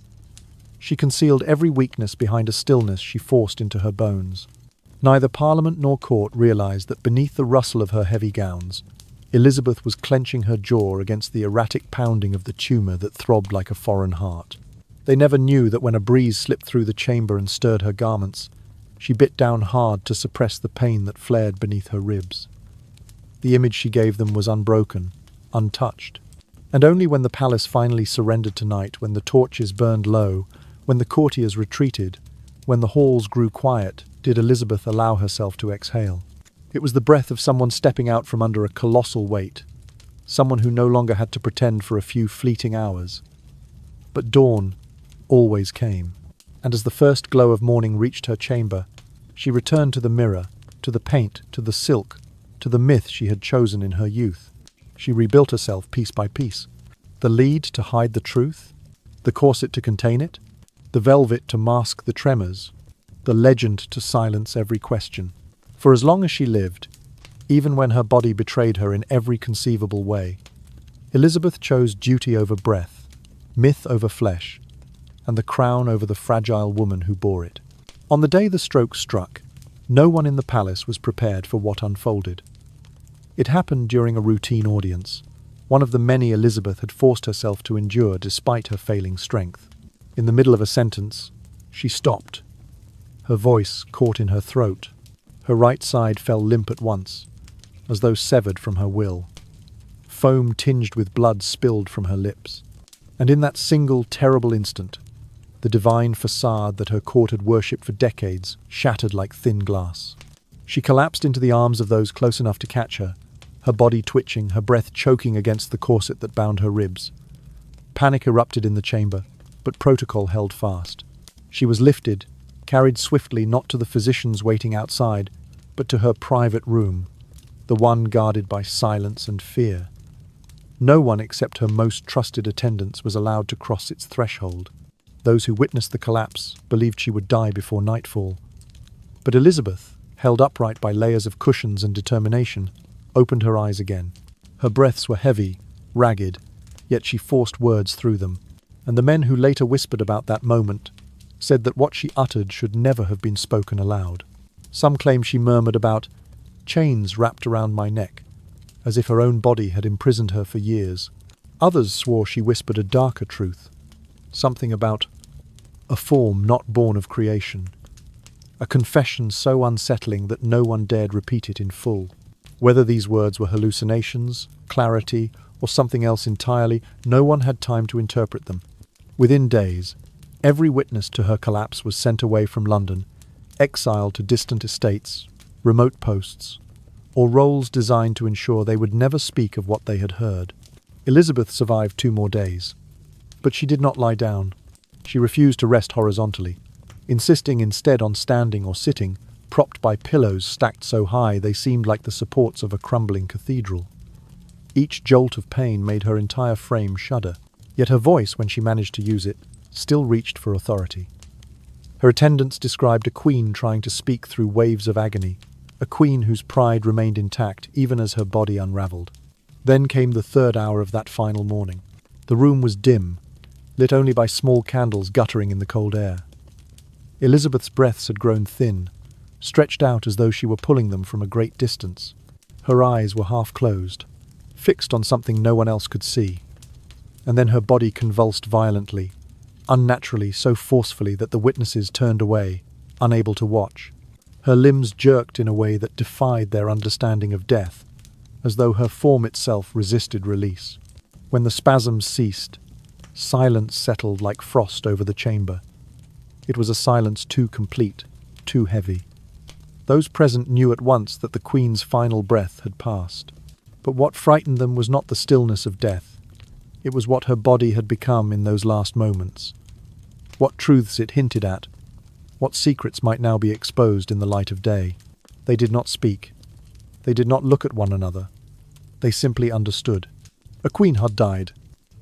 She concealed every weakness behind a stillness she forced into her bones. Neither Parliament nor court realized that beneath the rustle of her heavy gowns, Elizabeth was clenching her jaw against the erratic pounding of the tumor that throbbed like a foreign heart. They never knew that when a breeze slipped through the chamber and stirred her garments, she bit down hard to suppress the pain that flared beneath her ribs. The image she gave them was unbroken, untouched. And only when the palace finally surrendered tonight, when the torches burned low, when the courtiers retreated, when the halls grew quiet, did Elizabeth allow herself to exhale. It was the breath of someone stepping out from under a colossal weight, someone who no longer had to pretend for a few fleeting hours. But dawn always came, and as the first glow of morning reached her chamber, she returned to the mirror, to the paint, to the silk, to the myth she had chosen in her youth. She rebuilt herself piece by piece. The lead to hide the truth? The corset to contain it? The velvet to mask the tremors? The legend to silence every question? For as long as she lived, even when her body betrayed her in every conceivable way, Elizabeth chose duty over breath, myth over flesh, and the crown over the fragile woman who bore it. On the day the stroke struck, no one in the palace was prepared for what unfolded. It happened during a routine audience, one of the many Elizabeth had forced herself to endure despite her failing strength. In the middle of a sentence, she stopped. Her voice caught in her throat. Her right side fell limp at once, as though severed from her will. Foam tinged with blood spilled from her lips. And in that single terrible instant, the divine facade that her court had worshipped for decades shattered like thin glass. She collapsed into the arms of those close enough to catch her, her body twitching, her breath choking against the corset that bound her ribs. Panic erupted in the chamber, but protocol held fast. She was lifted, carried swiftly not to the physicians waiting outside, but to her private room, the one guarded by silence and fear. No one except her most trusted attendants was allowed to cross its threshold. Those who witnessed the collapse believed she would die before nightfall. But Elizabeth, held upright by layers of cushions and determination, opened her eyes again. Her breaths were heavy, ragged, yet she forced words through them, and the men who later whispered about that moment said that what she uttered should never have been spoken aloud. Some claim she murmured about chains wrapped around my neck, as if her own body had imprisoned her for years. Others swore she whispered a darker truth, something about a form not born of creation, a confession so unsettling that no one dared repeat it in full. Whether these words were hallucinations, clarity, or something else entirely, no one had time to interpret them. Within days, every witness to her collapse was sent away from London, exiled to distant estates, remote posts, or roles designed to ensure they would never speak of what they had heard. Elizabeth survived 2 more days, but she did not lie down. She refused to rest horizontally, insisting instead on standing or sitting, propped by pillows stacked so high they seemed like the supports of a crumbling cathedral. Each jolt of pain made her entire frame shudder, yet her voice, when she managed to use it, still reached for authority. Her attendants described a queen trying to speak through waves of agony, a queen whose pride remained intact even as her body unraveled. Then came the 3rd hour of that final morning. The room was dim, lit only by small candles guttering in the cold air. Elizabeth's breaths had grown thin, stretched out as though she were pulling them from a great distance. Her eyes were half closed, fixed on something no one else could see. And then her body convulsed violently, unnaturally, so forcefully that the witnesses turned away, unable to watch. Her limbs jerked in a way that defied their understanding of death, as though her form itself resisted release. When the spasms ceased, silence settled like frost over the chamber. It was a silence too complete, too heavy. Those present knew at once that the Queen's final breath had passed. But what frightened them was not the stillness of death. It was what her body had become in those last moments. What truths it hinted at. What secrets might now be exposed in the light of day. They did not speak. They did not look at one another. They simply understood. A queen had died,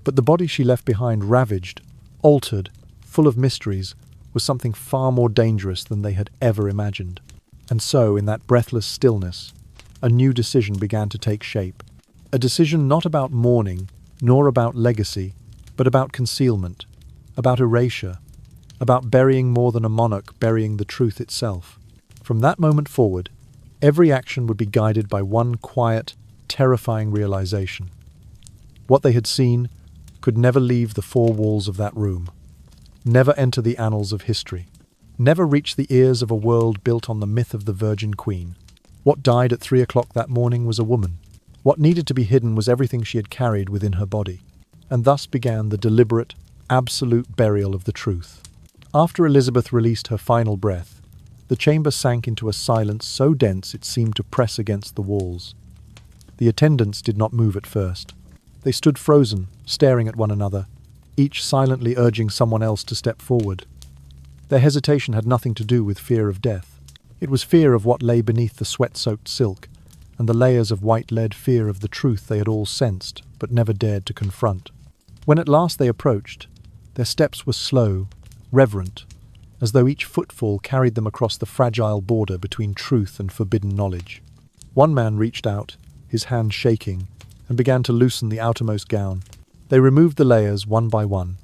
but the body she left behind, ravaged, altered, full of mysteries, was something far more dangerous than they had ever imagined. And so, in that breathless stillness, a new decision began to take shape. A decision not about mourning, nor about legacy, but about concealment, about erasure, about burying more than a monarch burying the truth itself. From that moment forward, every action would be guided by one quiet, terrifying realization. What they had seen could never leave the 4 walls of that room, never enter the annals of history, never reach the ears of a world built on the myth of the Virgin Queen. What died at 3 o'clock that morning was a woman. What needed to be hidden was everything she had carried within her body. And thus began the deliberate, absolute burial of the truth. After Elizabeth released her final breath, the chamber sank into a silence so dense it seemed to press against the walls. The attendants did not move at first. They stood frozen, staring at one another, each silently urging someone else to step forward. Their hesitation had nothing to do with fear of death. It was fear of what lay beneath the sweat-soaked silk, and the layers of white lead, fear of the truth they had all sensed, but never dared to confront. When at last they approached, their steps were slow, reverent, as though each footfall carried them across the fragile border between truth and forbidden knowledge. One man reached out, his hand shaking, and began to loosen the outermost gown. They removed the layers one by one,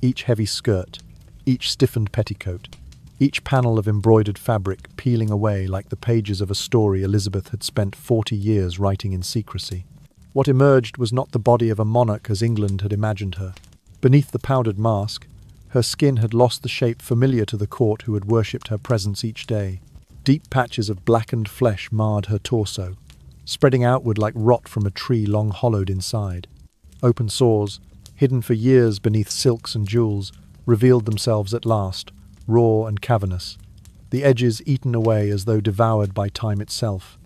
each heavy skirt, each stiffened petticoat, each panel of embroidered fabric peeling away like the pages of a story Elizabeth had spent 40 years writing in secrecy. What emerged was not the body of a monarch as England had imagined her. Beneath the powdered mask, her skin had lost the shape familiar to the court who had worshipped her presence each day. Deep patches of blackened flesh marred her torso, spreading outward like rot from a tree long hollowed inside. Open sores, hidden for years beneath silks and jewels, revealed themselves at last, raw and cavernous, the edges eaten away as though devoured by time itself.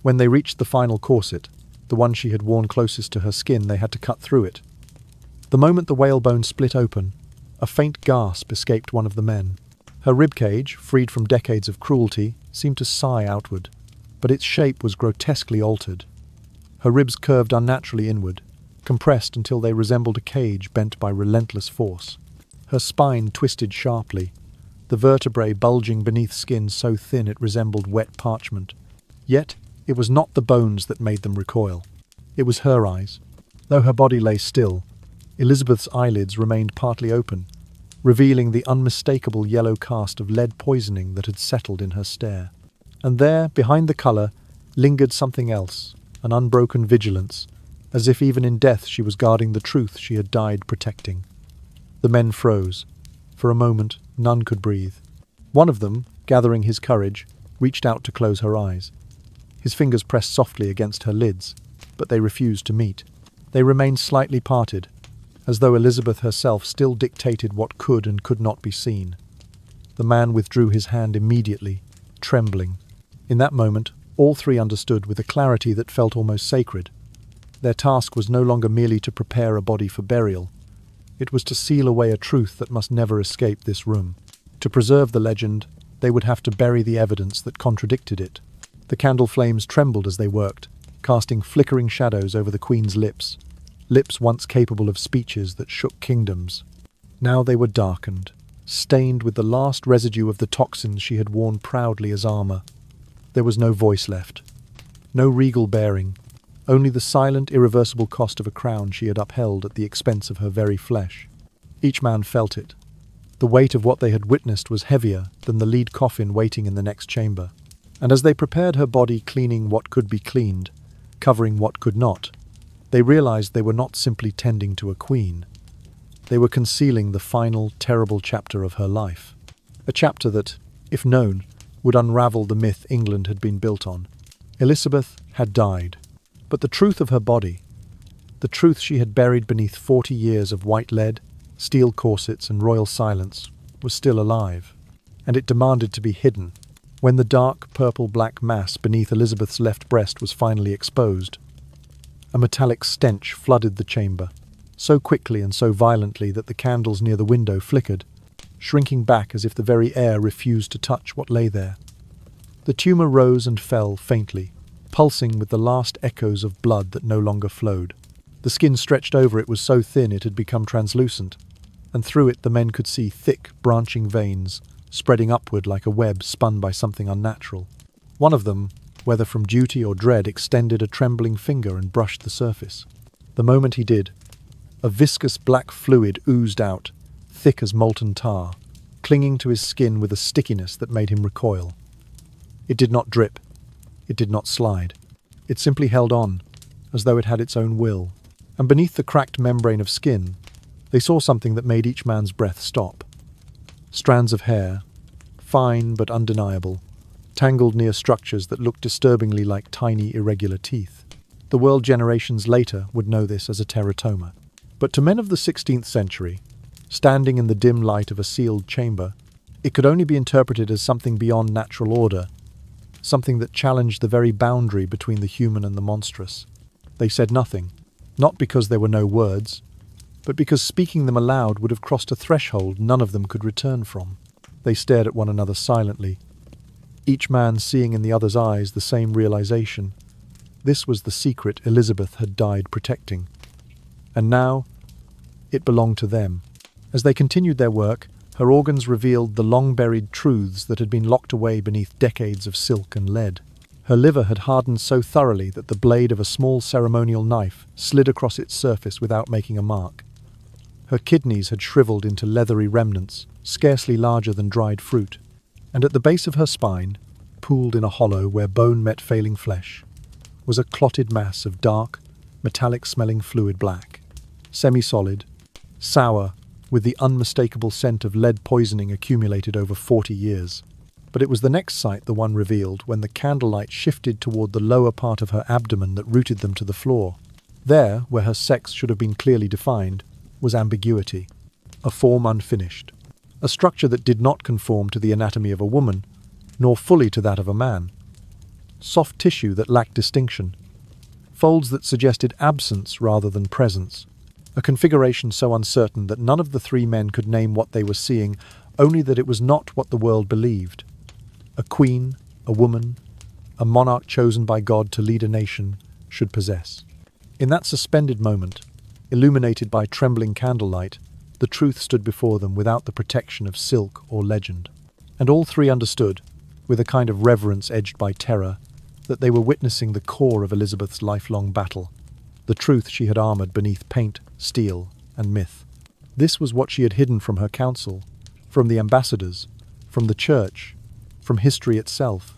When they reached the final corset, the one she had worn closest to her skin, they had to cut through it. The moment the whalebone split open, a faint gasp escaped one of the men. Her ribcage, freed from decades of cruelty, seemed to sigh outward, but its shape was grotesquely altered. Her ribs curved unnaturally inward, compressed until they resembled a cage bent by relentless force. Her spine twisted sharply, the vertebrae bulging beneath skin so thin it resembled wet parchment. Yet, it was not the bones that made them recoil. It was her eyes. Though her body lay still, Elizabeth's eyelids remained partly open, revealing the unmistakable yellow cast of lead poisoning that had settled in her stare. And there, behind the colour, lingered something else, an unbroken vigilance, as if even in death she was guarding the truth she had died protecting. The men froze. For a moment, none could breathe. One of them, gathering his courage, reached out to close her eyes. His fingers pressed softly against her lids, but they refused to meet. They remained slightly parted, as though Elizabeth herself still dictated what could and could not be seen. The man withdrew his hand immediately, trembling. In that moment, all three understood with a clarity that felt almost sacred. Their task was no longer merely to prepare a body for burial. It was to seal away a truth that must never escape this room. To preserve the legend, they would have to bury the evidence that contradicted it. The candle flames trembled as they worked, casting flickering shadows over the Queen's lips, lips once capable of speeches that shook kingdoms. Now they were darkened, stained with the last residue of the toxins she had worn proudly as armor. There was no voice left, no regal bearing, only the silent, irreversible cost of a crown she had upheld at the expense of her very flesh. Each man felt it. The weight of what they had witnessed was heavier than the lead coffin waiting in the next chamber. And as they prepared her body, cleaning what could be cleaned, covering what could not, they realized they were not simply tending to a queen. They were concealing the final, terrible chapter of her life. A chapter that, if known, would unravel the myth England had been built on. Elizabeth had died, but the truth of her body, the truth she had buried beneath 40 years of white lead, steel corsets and royal silence, was still alive, and it demanded to be hidden. When the dark purple-black mass beneath Elizabeth's left breast was finally exposed, a metallic stench flooded the chamber, so quickly and so violently that the candles near the window flickered, shrinking back as if the very air refused to touch what lay there. The tumour rose and fell faintly, pulsing with the last echoes of blood that no longer flowed. The skin stretched over it was so thin it had become translucent, and through it the men could see thick, branching veins, spreading upward like a web spun by something unnatural. One of them, whether from duty or dread, extended a trembling finger and brushed the surface. The moment he did, a viscous black fluid oozed out, thick as molten tar, clinging to his skin with a stickiness that made him recoil. It did not drip. It did not slide. It simply held on, as though it had its own will. And beneath the cracked membrane of skin, they saw something that made each man's breath stop. Strands of hair, fine but undeniable, tangled near structures that looked disturbingly like tiny irregular teeth. The world generations later would know this as a teratoma. But to men of the 16th century, standing in the dim light of a sealed chamber, it could only be interpreted as something beyond natural order, something that challenged the very boundary between the human and the monstrous. They said nothing, not because there were no words, but because speaking them aloud would have crossed a threshold none of them could return from. They stared at one another silently, each man seeing in the other's eyes the same realization. This was the secret Elizabeth had died protecting. And now, It belonged to them. As they continued their work, her organs revealed the long-buried truths that had been locked away beneath decades of silk and lead. Her liver had hardened so thoroughly that the blade of a small ceremonial knife slid across its surface without making a mark. Her kidneys had shriveled into leathery remnants, scarcely larger than dried fruit. And at the base of her spine, pooled in a hollow where bone met failing flesh, was a clotted mass of dark, metallic-smelling fluid black, semi-solid, sour, with the unmistakable scent of lead poisoning accumulated over 40 years. But it was the next sight the one revealed when the candlelight shifted toward the lower part of her abdomen that rooted them to the floor. There, where her sex should have been clearly defined, was ambiguity, a form unfinished, a structure that did not conform to the anatomy of a woman, nor fully to that of a man. Soft tissue that lacked distinction, folds that suggested absence rather than presence, a configuration so uncertain that none of the three men could name what they were seeing, only that it was not what the world believed. A queen, a woman, a monarch chosen by God to lead a nation, should possess. In that suspended moment, illuminated by trembling candlelight, the truth stood before them without the protection of silk or legend. And all three understood, with a kind of reverence edged by terror, that they were witnessing the core of Elizabeth's lifelong battle, the truth she had armored beneath paint, steel, and myth. This was what she had hidden from her council, from the ambassadors, from the church, from history itself.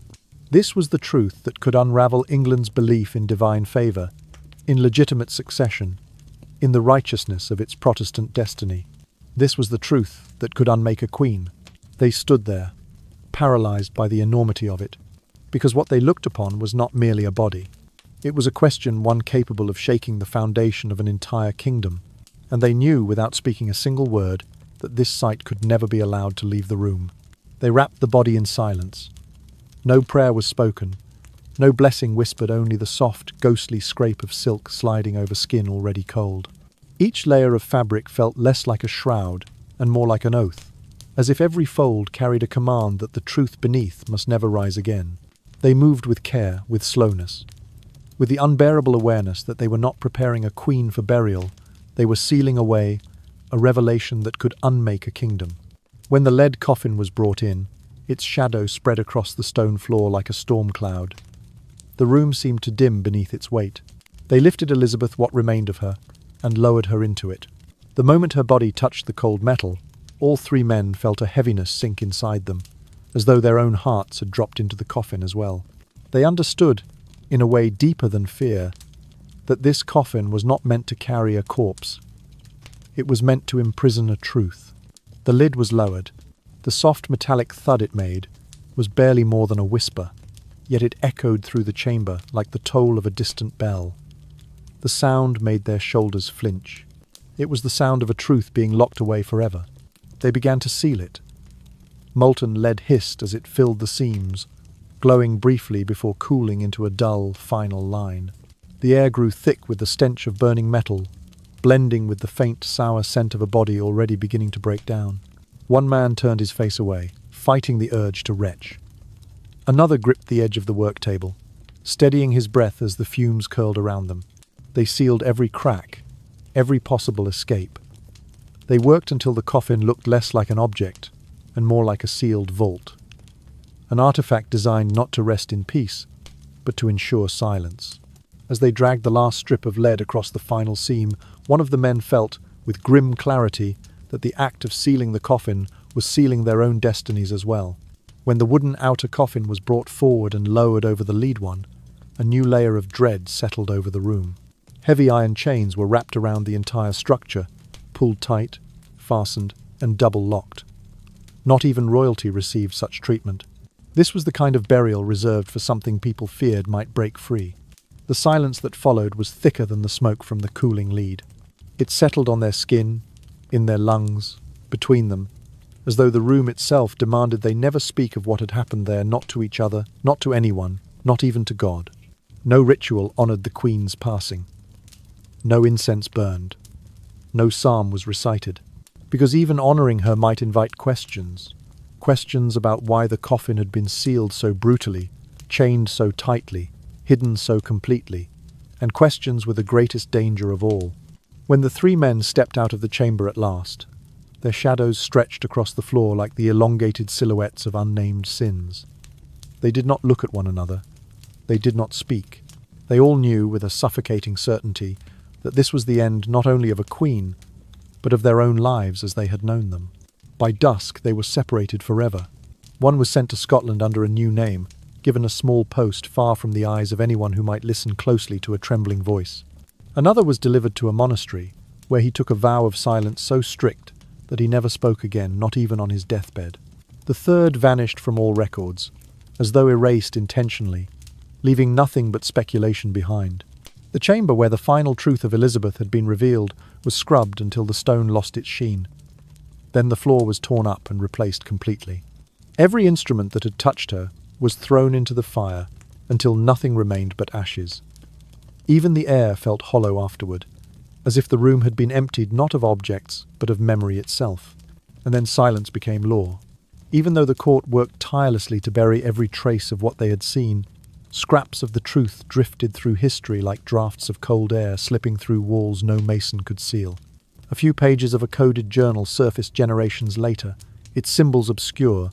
This was the truth that could unravel England's belief in divine favour, in legitimate succession, in the righteousness of its Protestant destiny. This was the truth that could unmake a queen. They stood there, paralysed by the enormity of it, because what they looked upon was not merely a body. It was a question one capable of shaking the foundation of an entire kingdom, and they knew, without speaking a single word, that this sight could never be allowed to leave the room. They wrapped the body in silence. No prayer was spoken, no blessing whispered, only the soft, ghostly scrape of silk sliding over skin already cold. Each layer of fabric felt less like a shroud and more like an oath, as if every fold carried a command that the truth beneath must never rise again. They moved with care, with slowness, with the unbearable awareness that they were not preparing a queen for burial, they were sealing away a revelation that could unmake a kingdom. When the lead coffin was brought in, its shadow spread across the stone floor like a storm cloud. The room seemed to dim beneath its weight. They lifted Elizabeth, what remained of her, and lowered her into it. The moment her body touched the cold metal, all three men felt a heaviness sink inside them, as though their own hearts had dropped into the coffin as well. They understood, in a way deeper than fear, that this coffin was not meant to carry a corpse. It was meant to imprison a truth. The lid was lowered. The soft metallic thud it made was barely more than a whisper, yet it echoed through the chamber like the toll of a distant bell. The sound made their shoulders flinch. It was the sound of a truth being locked away forever. They began to seal it. Molten lead hissed as it filled the seams, glowing briefly before cooling into a dull, final line. The air grew thick with the stench of burning metal, blending with the faint, sour scent of a body already beginning to break down. One man turned his face away, fighting the urge to retch. Another gripped the edge of the work table, steadying his breath as the fumes curled around them. They sealed every crack, every possible escape. They worked until the coffin looked less like an object and more like a sealed vault, an artifact designed not to rest in peace, but to ensure silence. As they dragged the last strip of lead across the final seam, one of the men felt, with grim clarity, that the act of sealing the coffin was sealing their own destinies as well. When the wooden outer coffin was brought forward and lowered over the lead one, a new layer of dread settled over the room. Heavy iron chains were wrapped around the entire structure, pulled tight, fastened, and double-locked. Not even royalty received such treatment. This was the kind of burial reserved for something people feared might break free. The silence that followed was thicker than the smoke from the cooling lead. It settled on their skin, in their lungs, between them, as though the room itself demanded they never speak of what had happened there, not to each other, not to anyone, not even to God. No ritual honoured the Queen's passing. No incense burned. No psalm was recited, because even honouring her might invite questions about why the coffin had been sealed so brutally, chained so tightly, hidden so completely, and questions were the greatest danger of all. When the three men stepped out of the chamber at last, their shadows stretched across the floor like the elongated silhouettes of unnamed sins. They did not look at one another. They did not speak. They all knew with a suffocating certainty that this was the end not only of a queen, but of their own lives as they had known them. By dusk they were separated forever. One was sent to Scotland under a new name, given a small post far from the eyes of anyone who might listen closely to a trembling voice. Another was delivered to a monastery, where he took a vow of silence so strict that he never spoke again, not even on his deathbed. The third vanished from all records, as though erased intentionally, leaving nothing but speculation behind. The chamber where the final truth of Elizabeth had been revealed was scrubbed until the stone lost its sheen. Then the floor was torn up and replaced completely. Every instrument that had touched her was thrown into the fire until nothing remained but ashes. Even the air felt hollow afterward, as if the room had been emptied not of objects but of memory itself. And then silence became law. Even though the court worked tirelessly to bury every trace of what they had seen, scraps of the truth drifted through history like drafts of cold air slipping through walls no mason could seal. A few pages of a coded journal surfaced generations later, its symbols obscure,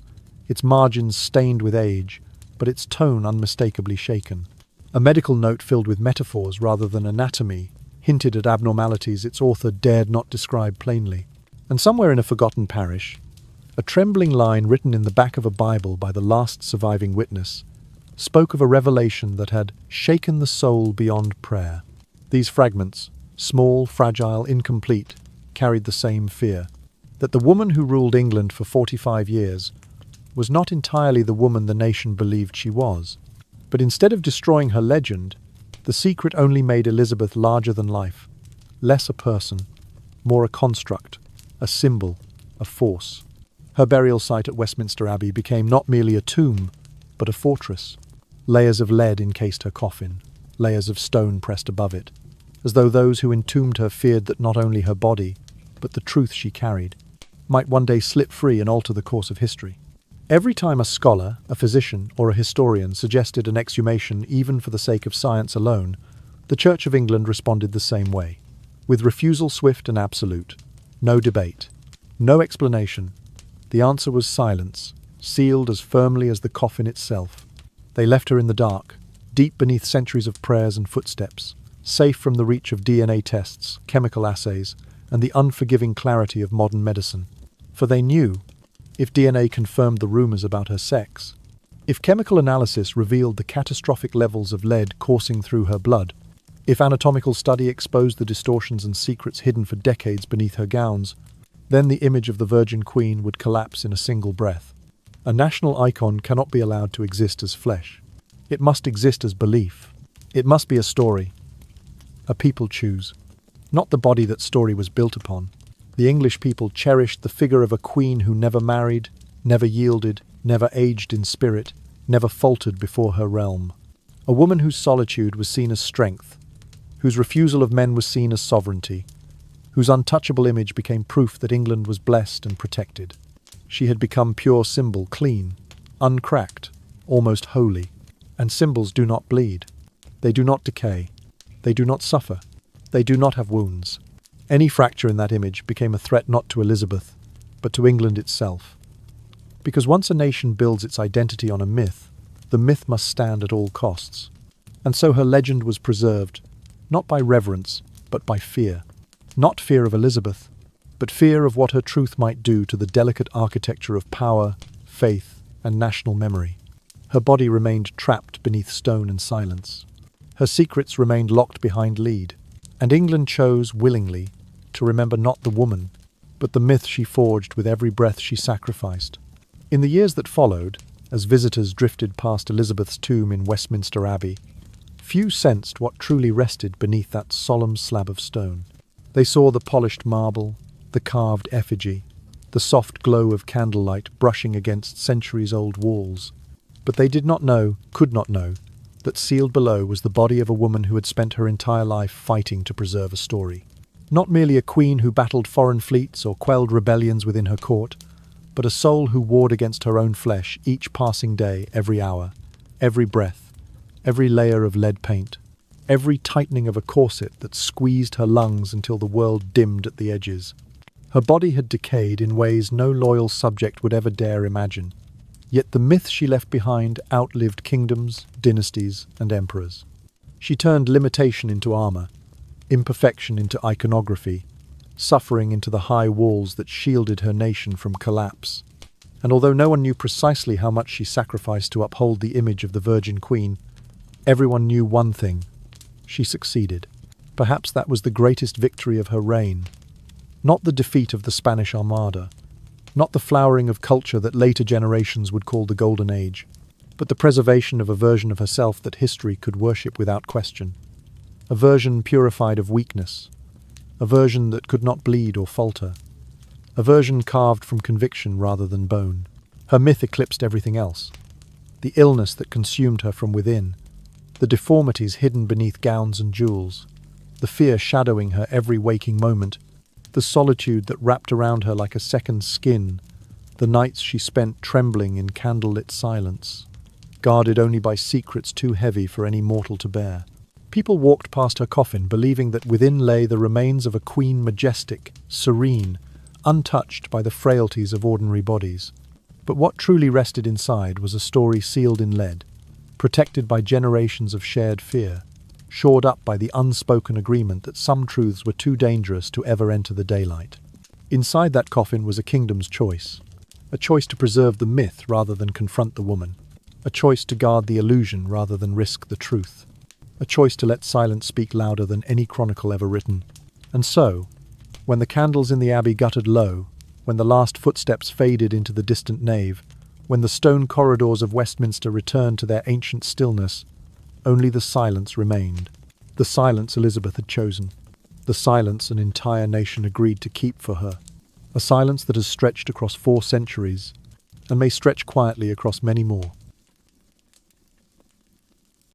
its margins stained with age, but its tone unmistakably shaken. A medical note filled with metaphors rather than anatomy hinted at abnormalities its author dared not describe plainly. And somewhere in a forgotten parish, a trembling line written in the back of a Bible by the last surviving witness spoke of a revelation that had shaken the soul beyond prayer. These fragments, small, fragile, incomplete, carried the same fear, that the woman who ruled England for 45 years was not entirely the woman the nation believed she was. But instead of destroying her legend, the secret only made Elizabeth larger than life, less a person, more a construct, a symbol, a force. Her burial site at Westminster Abbey became not merely a tomb, but a fortress. Layers of lead encased her coffin, layers of stone pressed above it, as though those who entombed her feared that not only her body, but the truth she carried, might one day slip free and alter the course of history. Every time a scholar, a physician, or a historian suggested an exhumation even for the sake of science alone, the Church of England responded the same way, with refusal swift and absolute. No debate, no explanation. The answer was silence, sealed as firmly as the coffin itself. They left her in the dark, deep beneath centuries of prayers and footsteps, safe from the reach of DNA tests, chemical assays, and the unforgiving clarity of modern medicine. For they knew, if DNA confirmed the rumors about her sex, if chemical analysis revealed the catastrophic levels of lead coursing through her blood, if anatomical study exposed the distortions and secrets hidden for decades beneath her gowns, then the image of the Virgin Queen would collapse in a single breath. A national icon cannot be allowed to exist as flesh. It must exist as belief. It must be a story. A people choose, not the body that story was built upon. The English people cherished the figure of a queen who never married, never yielded, never aged in spirit, never faltered before her realm. A woman whose solitude was seen as strength, whose refusal of men was seen as sovereignty, whose untouchable image became proof that England was blessed and protected. She had become pure symbol, clean, uncracked, almost holy. And symbols do not bleed. They do not decay. They do not suffer. They do not have wounds. Any fracture in that image became a threat not to Elizabeth, but to England itself. Because once a nation builds its identity on a myth, the myth must stand at all costs. And so her legend was preserved, not by reverence, but by fear. Not fear of Elizabeth, but fear of what her truth might do to the delicate architecture of power, faith, and national memory. Her body remained trapped beneath stone and silence. Her secrets remained locked behind lead. And England chose, willingly, to remember not the woman, but the myth she forged with every breath she sacrificed. In the years that followed, as visitors drifted past Elizabeth's tomb in Westminster Abbey, few sensed what truly rested beneath that solemn slab of stone. They saw the polished marble, the carved effigy, the soft glow of candlelight brushing against centuries-old walls. But they did not know, could not know, that sealed below was the body of a woman who had spent her entire life fighting to preserve a story. Not merely a queen who battled foreign fleets or quelled rebellions within her court, but a soul who warred against her own flesh each passing day, every hour, every breath, every layer of lead paint, every tightening of a corset that squeezed her lungs until the world dimmed at the edges. Her body had decayed in ways no loyal subject would ever dare imagine. Yet the myth she left behind outlived kingdoms, dynasties, and emperors. She turned limitation into armor, imperfection into iconography, suffering into the high walls that shielded her nation from collapse. And although no one knew precisely how much she sacrificed to uphold the image of the Virgin Queen, everyone knew one thing: she succeeded. Perhaps that was the greatest victory of her reign. Not the defeat of the Spanish Armada, not the flowering of culture that later generations would call the Golden Age, but the preservation of a version of herself that history could worship without question. A version purified of weakness, a version that could not bleed or falter, a version carved from conviction rather than bone. Her myth eclipsed everything else. The illness that consumed her from within, the deformities hidden beneath gowns and jewels, the fear shadowing her every waking moment, the solitude that wrapped around her like a second skin, the nights she spent trembling in candlelit silence, guarded only by secrets too heavy for any mortal to bear. People walked past her coffin, believing that within lay the remains of a queen majestic, serene, untouched by the frailties of ordinary bodies. But what truly rested inside was a story sealed in lead, protected by generations of shared fear, shored up by the unspoken agreement that some truths were too dangerous to ever enter the daylight. Inside that coffin was a kingdom's choice, a choice to preserve the myth rather than confront the woman, a choice to guard the illusion rather than risk the truth, a choice to let silence speak louder than any chronicle ever written. And so, when the candles in the abbey guttered low, when the last footsteps faded into the distant nave, when the stone corridors of Westminster returned to their ancient stillness, only the silence remained. The silence Elizabeth had chosen. The silence an entire nation agreed to keep for her. A silence that has stretched across 4 centuries, and may stretch quietly across many more.